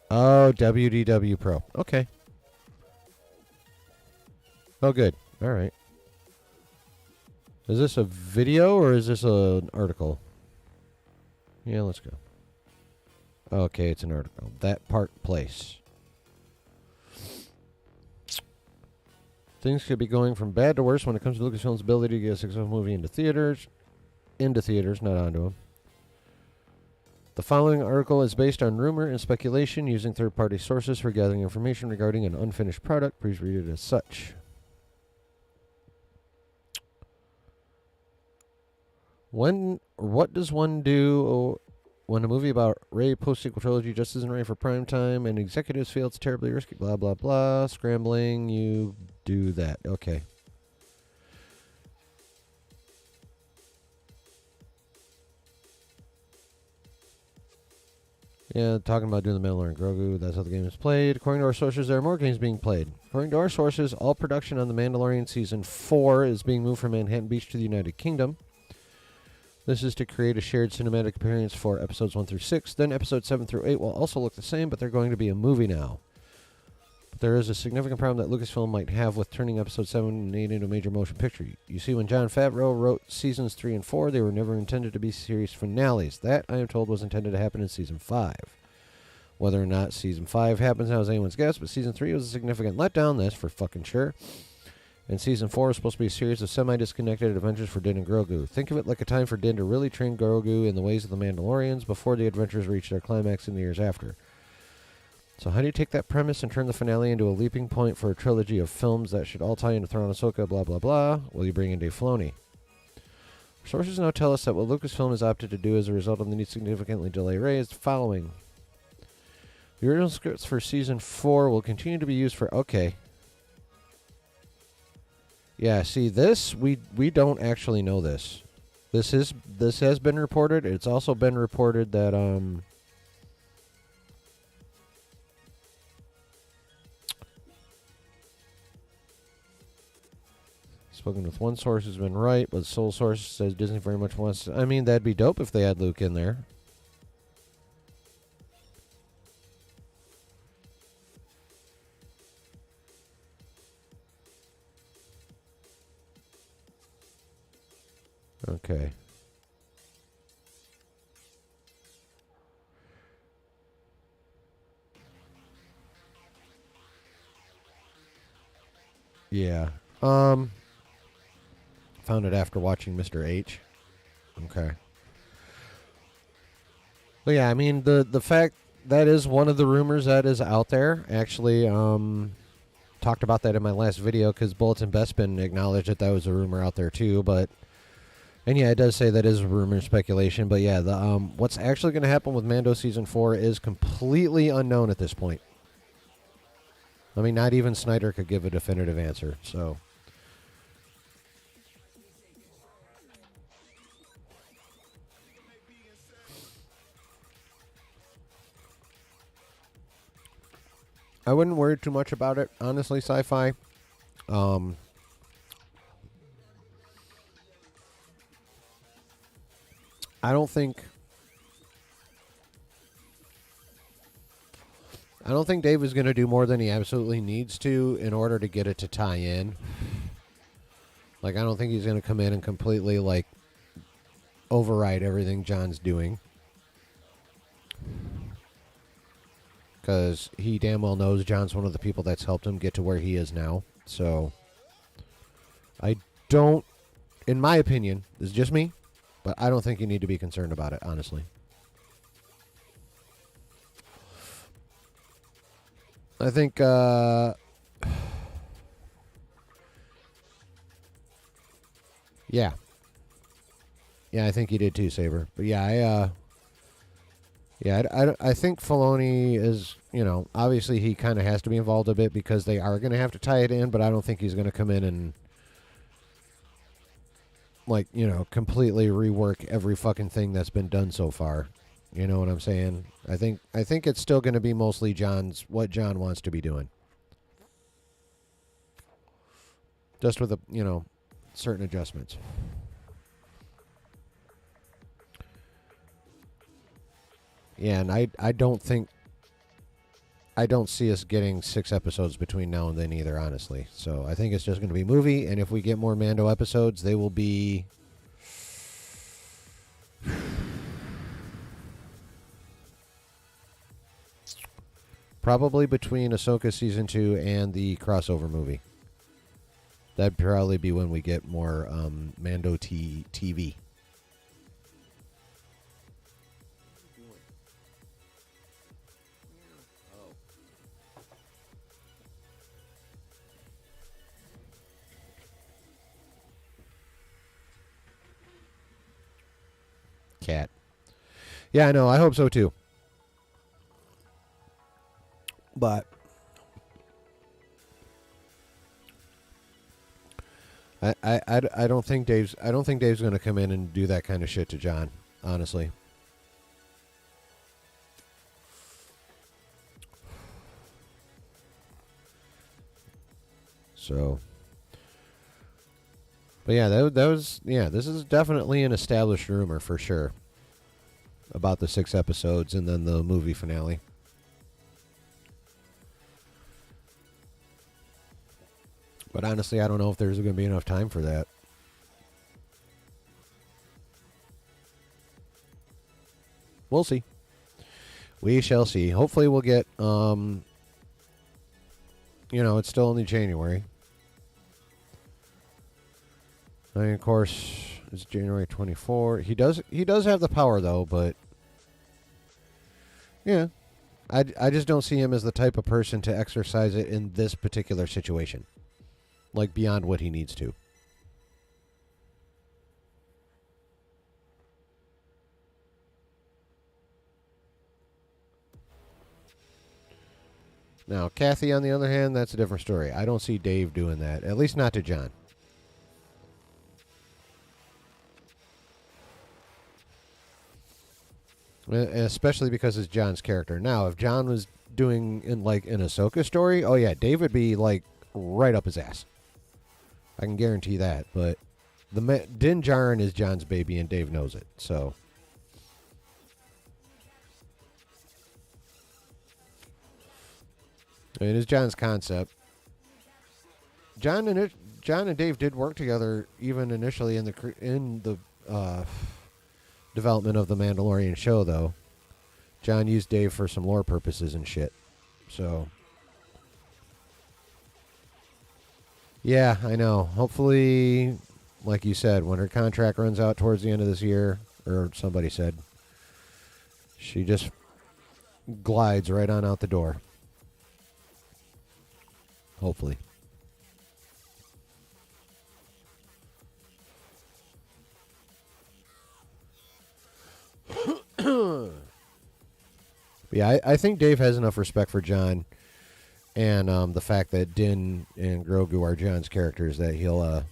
Oh, WDW Pro. Okay. Oh, good. All right. Is this a video or is this an article? Yeah, let's go. Okay, it's an article. That Park Place. Things could be going from bad to worse when it comes to Lucasfilm's ability to get a successful movie into theaters. Into theaters, not onto them. The following article is based on rumor and speculation using third-party sources for gathering information regarding an unfinished product. Please read it as such. What does one do when a movie about Rey post-sequel trilogy just isn't ready for prime time and executives feel it's terribly risky, blah, blah, blah. Scrambling, you do that. Okay. Yeah, talking about doing the Mandalorian Grogu. That's how the game is played. According to our sources, there are more games being played. According to our sources, all production on The Mandalorian Season 4 is being moved from Manhattan Beach to the United Kingdom. This is to create a shared cinematic experience for episodes 1 through 6. Then episodes 7 through 8 will also look the same, but they're going to be a movie now. But there is a significant problem that Lucasfilm might have with turning episodes 7 and 8 into a major motion picture. You see, when Jon Favreau wrote seasons 3 and 4, they were never intended to be series finales. That, I am told, was intended to happen in season 5. Whether or not season 5 happens now is anyone's guess, but season 3 was a significant letdown, that's for fucking sure. And season 4 is supposed to be a series of semi-disconnected adventures for Din and Grogu. Think of it like a time for Din to really train Grogu in the ways of the Mandalorians before the adventures reach their climax in the years after. So how do you take that premise and turn the finale into a leaping point for a trilogy of films that should all tie into Thrawn, Ahsoka, blah, blah, blah? Will you bring in Dave Filoni? Sources now tell us that what Lucasfilm has opted to do as a result of the need to significantly delay Rey is the following. The original scripts for season 4 will continue to be used for... Okay. Yeah, see, this, we don't actually know this. This has been reported. It's also been reported that, spoken with one source has been right, but the sole source says Disney very much wants to... I mean, that'd be dope if they had Luke in there. Okay. Yeah. Found it after watching Mr. H. Okay. But yeah, I mean the fact that is one of the rumors that is out there. Actually, talked about that in my last video because Bulletin Bespin acknowledged that was a rumor out there too. And yeah, it does say that is rumor speculation. But yeah, the what's actually going to happen with Mando season 4 is completely unknown at this point. I mean, not even Snyder could give a definitive answer. So. I wouldn't worry too much about it, honestly, sci-fi. I don't think Dave is going to do more than he absolutely needs to in order to get it to tie in. Like, I don't think he's going to come in and completely, like, override everything John's doing. Because he damn well knows John's one of the people that's helped him get to where he is now. So, I don't, in my opinion, this is just me, but I don't think you need to be concerned about it, honestly. I think, yeah. Yeah, I think you did too, Saber. But yeah, I think Filoni is, obviously he kind of has to be involved a bit because they are going to have to tie it in, but I don't think he's going to come in and, like, completely rework every fucking thing that's been done so far. You know what I'm saying? I think it's still going to be mostly what John wants to be doing. Just with certain adjustments. Yeah, and I don't see us getting 6 episodes between now and then either, honestly. So I think it's just going to be movie, and if we get more Mando episodes, they will be probably between Ahsoka Season 2 and the crossover movie. That'd probably be when we get more Mando TV. Cat. Yeah, I know. I hope so too. But I don't think Dave's going to come in and do that kind of shit to John, honestly. So, but yeah, that was this is definitely an established rumor for sure about the 6 episodes and then the movie finale. But honestly, I don't know if there's going to be enough time for that. We'll see. We shall see. Hopefully we'll get, it's still only January. I mean, of course, it's January 24. He does have the power, though, but yeah. I just don't see him as the type of person to exercise it in this particular situation. Like, beyond what he needs to. Now, Kathy, on the other hand, that's a different story. I don't see Dave doing that. At least not to John. Especially because it's John's character. Now, if John was doing an Ahsoka story, oh yeah, Dave would be like right up his ass. I can guarantee that. But Din Djarin is John's baby, and Dave knows it. So, I mean, it's John's concept. John and Dave did work together even initially in the development of the Mandalorian show, though. John used Dave for some lore purposes and shit. So, Yeah, I know. Hopefully, like you said, when her contract runs out towards the end of this year, or somebody said, she just glides right on out the door. Hopefully. Yeah, I think Dave has enough respect for John and the fact that Din and Grogu are John's characters that he'll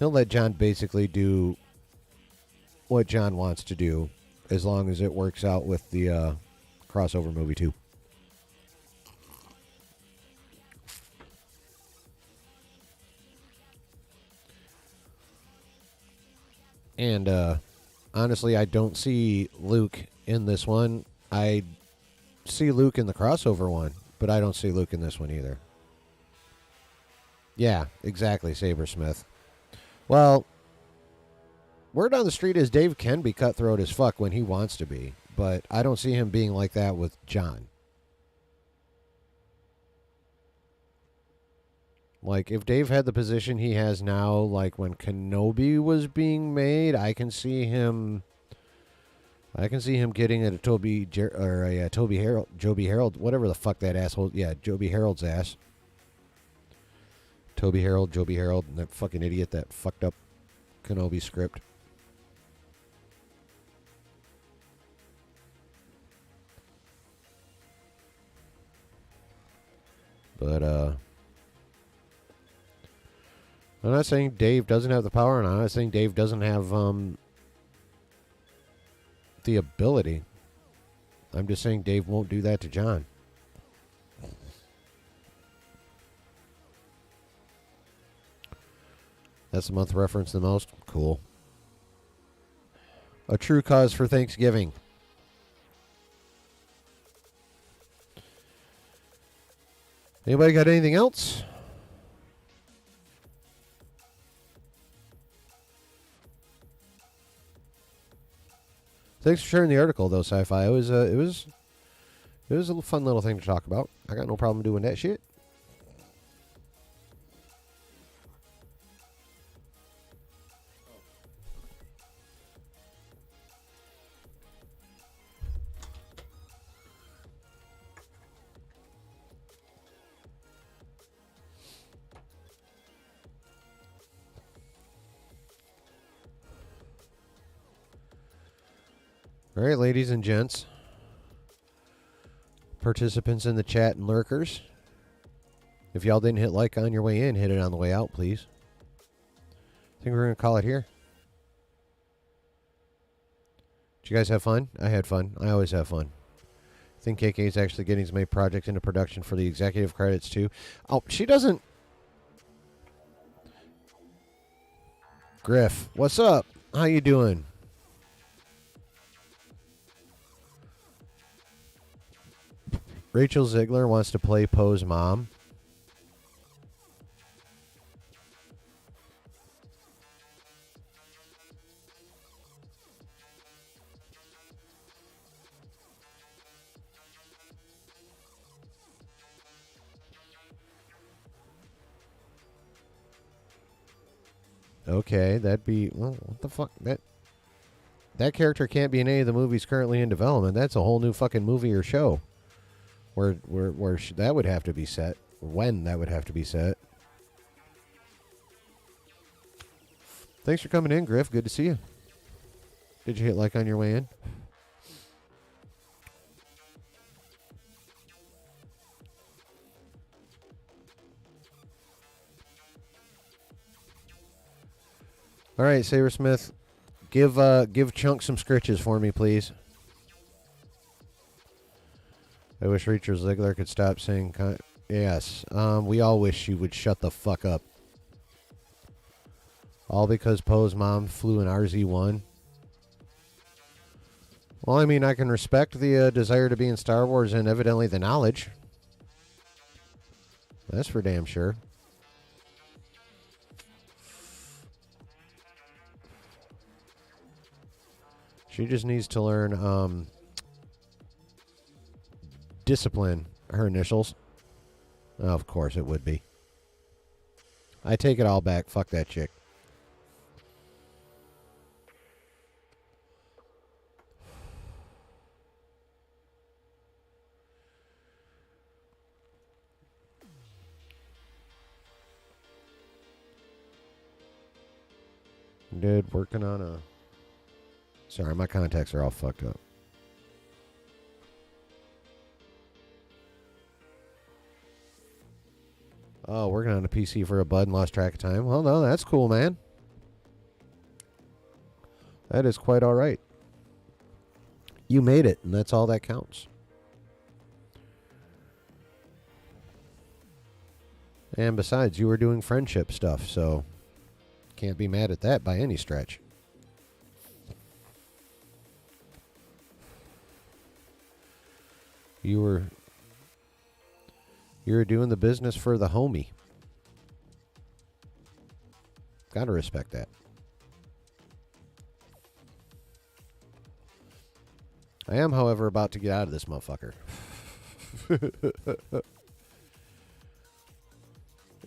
let John basically do what John wants to do as long as it works out with the crossover movie too. And honestly, I don't see Luke in this one. I see Luke in the crossover one, but I don't see Luke in this one either. Yeah, exactly, Sabersmith. Well, word on the street is Dave can be cutthroat as fuck when he wants to be, but I don't see him being like that with John. Like, if Dave had the position he has now, like when Kenobi was being made, I can see him getting at a Toby Harold, whatever the fuck that asshole. Yeah, Joby Harold's ass. Joby Harold, and that fucking idiot that fucked up Kenobi script. But I'm not saying Dave doesn't have the power, and I'm not saying Dave doesn't have the ability. I'm just saying Dave won't do that to John. That's the month reference the most? Cool. A true cause for Thanksgiving. Anybody got anything else? Thanks for sharing the article, though, Sci-Fi. It was a fun little thing to talk about. I got no problem doing that shit. All right, ladies and gents, participants in the chat and lurkers, if y'all didn't hit like on your way in, hit it on the way out, please. I think we're going to call it here. Did you guys have fun? I had fun. I always have fun. I think KK is actually getting his main project into production for the executive credits, too. Oh, she doesn't... Griff, what's up? How you doing? Rachel Ziegler wants to play Poe's mom. Okay, that'd be... Well, what the fuck? That character can't be in any of the movies currently in development. That's a whole new fucking movie or show. Where that would have to be set. When that would have to be set. Thanks for coming in, Griff. Good to see you. Did you hit like on your way in? All right, Sabersmith, give Chunk some scritches for me, please. I wish Rachel Ziegler could stop saying... Yes, we all wish she would shut the fuck up. All because Poe's mom flew an RZ-1. Well, I mean, I can respect the desire to be in Star Wars and evidently the knowledge. That's for damn sure. She just needs to learn... discipline, her initials. Of course it would be. I take it all back. Fuck that chick. Dude, working on a... Sorry, my contacts are all fucked up. Oh, working on a PC for a bud and lost track of time. Well, no, that's cool, man. That is quite all right. You made it, and that's all that counts. And besides, you were doing friendship stuff, so can't be mad at that by any stretch. You were doing the business for the homie. Gotta respect that. I am, however, about to get out of this motherfucker.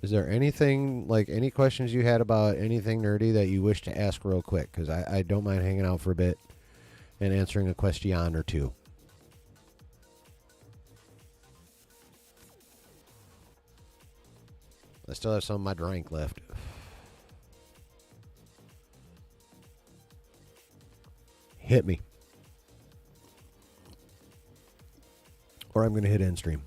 Is there anything, like any questions you had about anything nerdy that you wish to ask real quick? Because I don't mind hanging out for a bit and answering a question or two. I still have some of my drink left. Hit me. Or I'm going to hit end stream.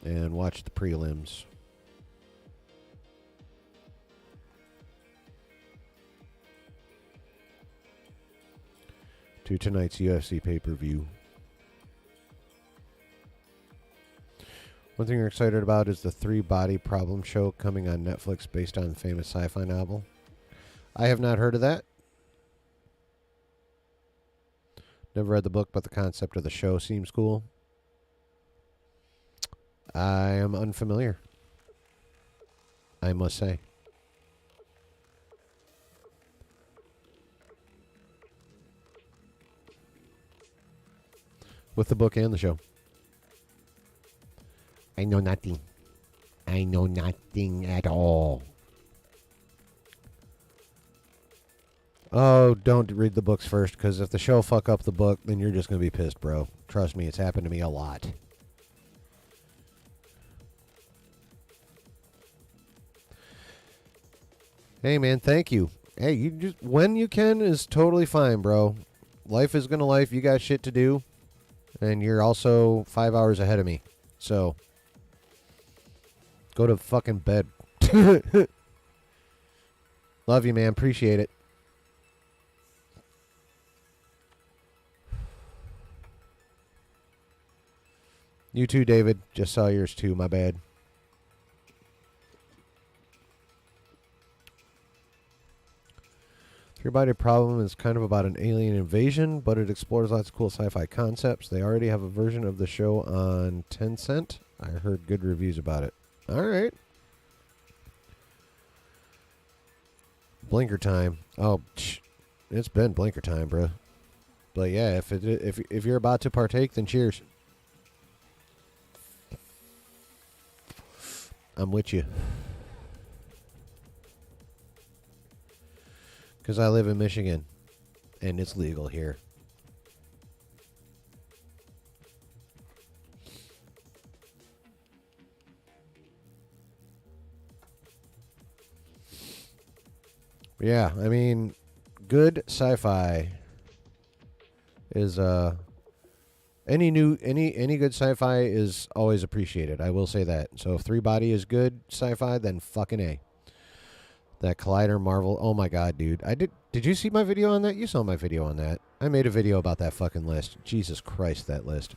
And watch the prelims. To tonight's UFC pay-per-view. One thing you're excited about is the 3 Body Problem show coming on Netflix based on the famous sci-fi novel. I have not heard of that. Never read the book, but the concept of the show seems cool. I am unfamiliar, I must say. With the book and the show. I know nothing. I know nothing at all. Oh, don't read the books first, because if the show fuck up the book, then you're just going to be pissed, bro. Trust me, it's happened to me a lot. Hey, man, thank you. Hey, you just when you can is totally fine, bro. Life is going to life. You got shit to do. And you're also 5 hours ahead of me. So, go to fucking bed. Love you, man. Appreciate it. You too, David. Just saw yours too. My bad. Three-Body Problem is kind of about an alien invasion, but it explores lots of cool sci-fi concepts. They already have a version of the show on Tencent. I heard good reviews about it. All right. Blinker time. Oh, it's been blinker time, bro. But yeah, if you're about to partake, then cheers. I'm with you. Because I live in Michigan, and it's legal here. Yeah, I mean, good sci-fi is any good sci-fi is always appreciated. I will say that. So if Three Body is good sci-fi, then fucking A. That Collider Marvel. Oh my god, dude. Did you see my video on that? You saw my video on that. I made a video about that fucking list. Jesus Christ, that list.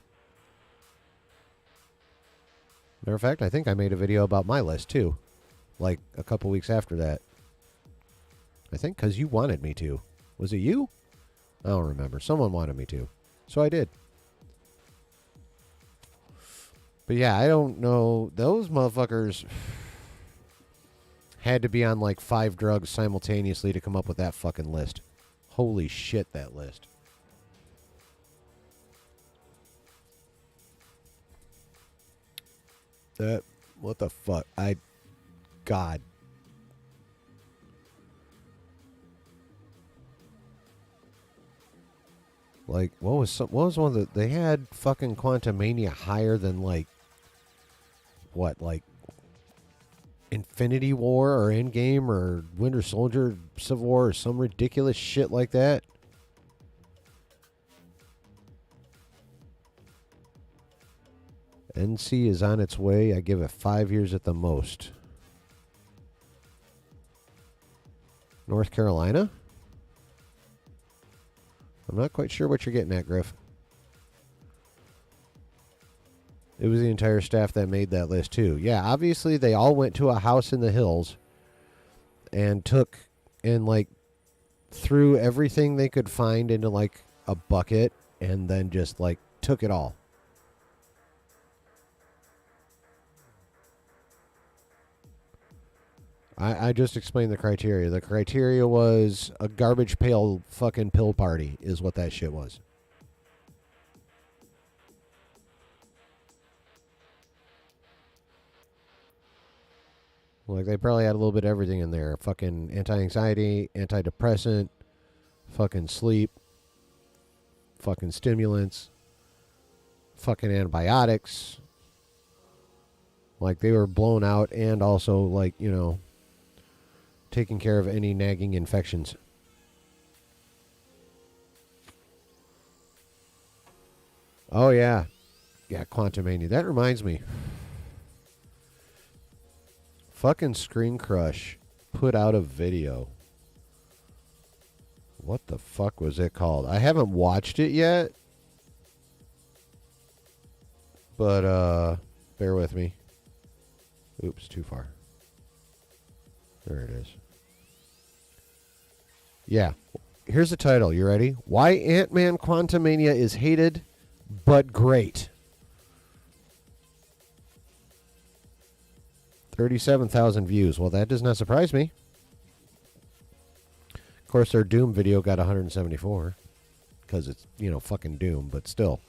Matter of fact, I think I made a video about my list too. Like a couple weeks after that. I think because you wanted me to. Was it you? I don't remember. Someone wanted me to. So I did. But yeah, I don't know. Those motherfuckers had to be on like 5 drugs simultaneously to come up with that fucking list. Holy shit, that list. What the fuck? God. Like, what was one that they had fucking Quantumania higher than, like, what, like Infinity War or Endgame or Winter Soldier Civil War or some ridiculous shit like that? NC is on its way. I give it 5 years at the most. North Carolina? I'm not quite sure what you're getting at, Griff. It was the entire staff that made that list, too. Yeah, obviously they all went to a house in the hills and took and, like, threw everything they could find into, like, a bucket and then just, like, took it all. I just explained the criteria. The criteria was a garbage pail fucking pill party is what that shit was. Like, they probably had a little bit of everything in there. Fucking anti-anxiety, antidepressant, fucking sleep, fucking stimulants, fucking antibiotics. Like, they were blown out and also, like, you know, taking care of any nagging infections. Oh, yeah. Yeah, Quantumania. That reminds me. Fucking Screen Crush put out a video. What the fuck was it called? I haven't watched it yet. But, bear with me. Oops, too far. There it is. Yeah. Here's the title. You ready? Why Ant-Man Quantumania is hated, but great. 37,000 views. Well, that does not surprise me. Of course, their Doom video got 174. Because it's, you know, fucking Doom, but still.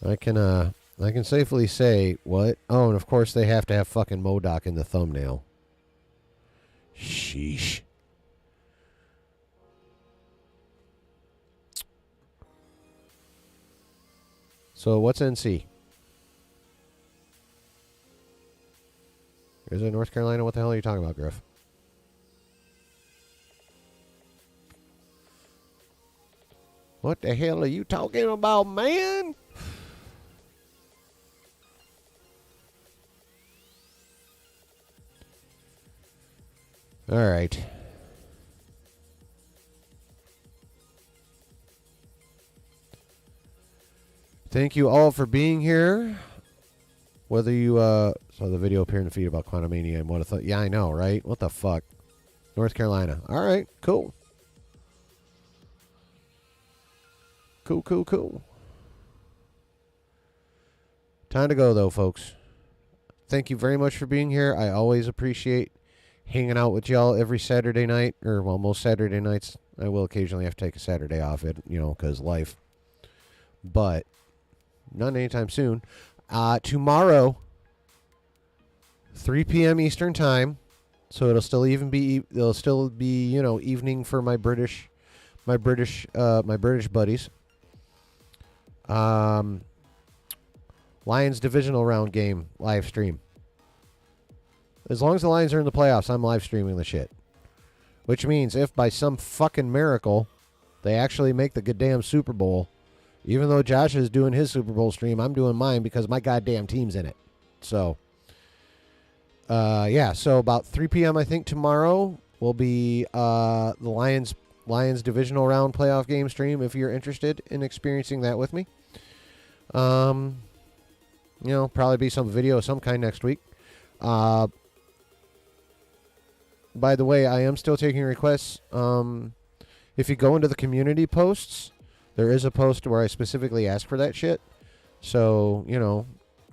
I can safely say, what? Oh, and of course they have to have fucking MODOK in the thumbnail. Sheesh. So, what's NC? Is it North Carolina? What the hell are you talking about, Griff? What the hell are you talking about, man? All right. Thank you all for being here. Whether you saw the video appear in the feed about Quantumania and what I thought. Yeah, I know, right? What the fuck? North Carolina. All right, cool. Cool. Time to go, though, folks. Thank you very much for being here. I always appreciate hanging out with y'all every Saturday night, or, well, most Saturday nights. I will occasionally have to take a Saturday off, because life. But not anytime soon. Tomorrow, 3 p.m. Eastern time, so it'll still be evening for my British buddies. Lions divisional round game live stream. As long as the Lions are in the playoffs, I'm live streaming the shit. Which means if by some fucking miracle they actually make the goddamn Super Bowl, even though Josh is doing his Super Bowl stream, I'm doing mine because my goddamn team's in it. So, so about 3 p.m. I think tomorrow will be the Lions divisional round playoff game stream if you're interested in experiencing that with me. Probably be some video of some kind next week. By the way, I am still taking requests. If you go into the community posts, there is a post where I specifically ask for that shit. So,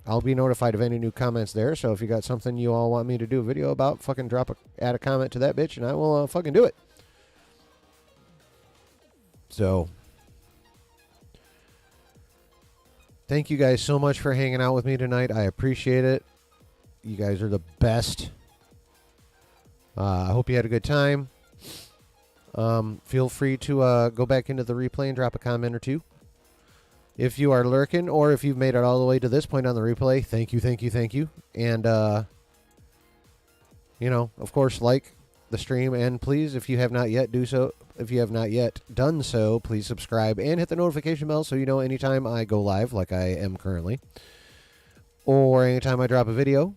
I'll be notified of any new comments there. So if you got something you all want me to do a video about, fucking add a comment to that bitch and I will fucking do it. So, thank you guys so much for hanging out with me tonight. I appreciate it. You guys are the best. I hope you had a good time. Feel free to go back into the replay and drop a comment or two. If you are lurking, or if you've made it all the way to this point on the replay, thank you, thank you, thank you. And, of course, like the stream, and please, if you have not yet done so, please subscribe and hit the notification bell so you know anytime I go live, like I am currently, or anytime I drop a video.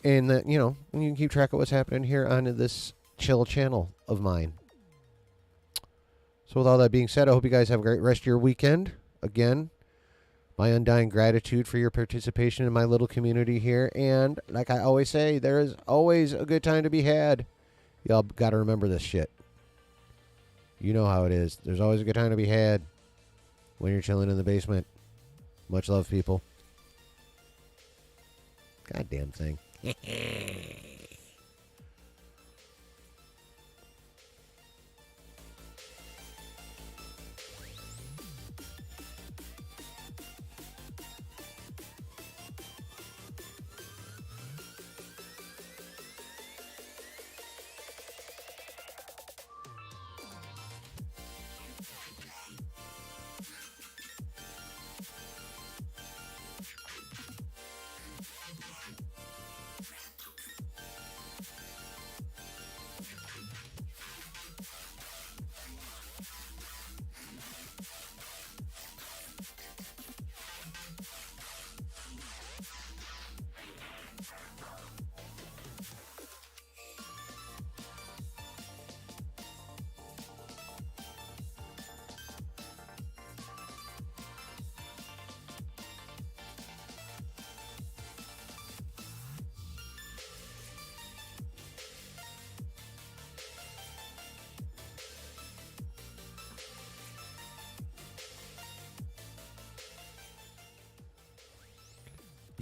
And that, you can keep track of what's happening here on this chill channel of mine. So with all that being said, I hope you guys have a great rest of your weekend. Again, my undying gratitude for your participation in my little community here. And like I always say, there is always a good time to be had. Y'all got to remember this shit. You know how it is. There's always a good time to be had when you're chilling in the basement. Much love, people. Goddamn thing.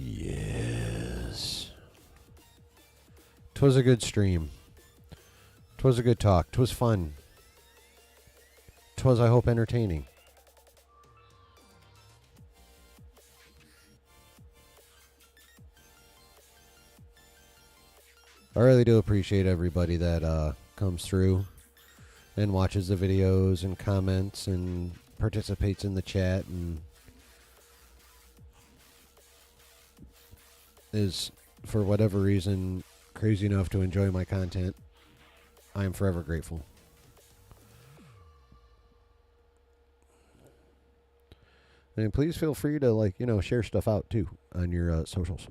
Yes. 'Twas a good stream. 'Twas a good talk. 'Twas fun. 'Twas, I hope, entertaining. I really do appreciate everybody that comes through and watches the videos and comments and participates in the chat and is, for whatever reason, crazy enough to enjoy my content. I am forever grateful. And please feel free to, share stuff out, too, on your socials.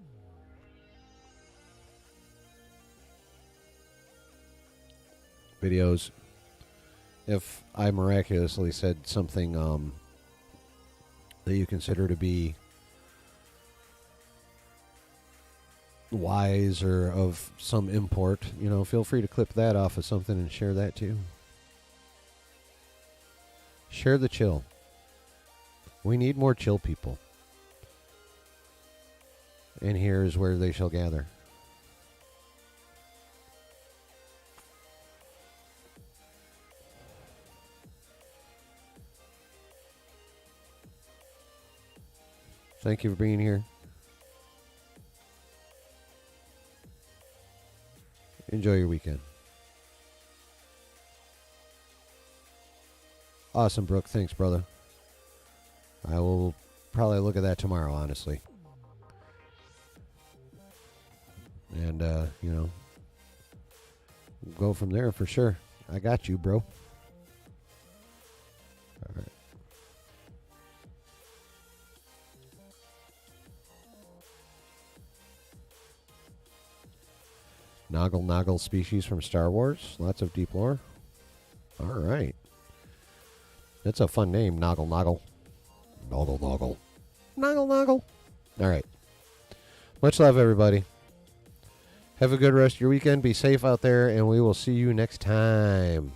Videos. If I miraculously said something that you consider to be wise or of some import, feel free to clip that off of something and share that too. Share the chill. We need more chill people. And here is where they shall gather. Thank you for being here. Enjoy your weekend. Awesome, Brooke. Thanks, brother. I will probably look at that tomorrow, honestly. And, go from there for sure. I got you, bro. All right. Noggle species from Star Wars. Lots of deep lore. All right. That's a fun name, Noggle. Noggle. All right. Much love, everybody. Have a good rest of your weekend. Be safe out there, and we will see you next time.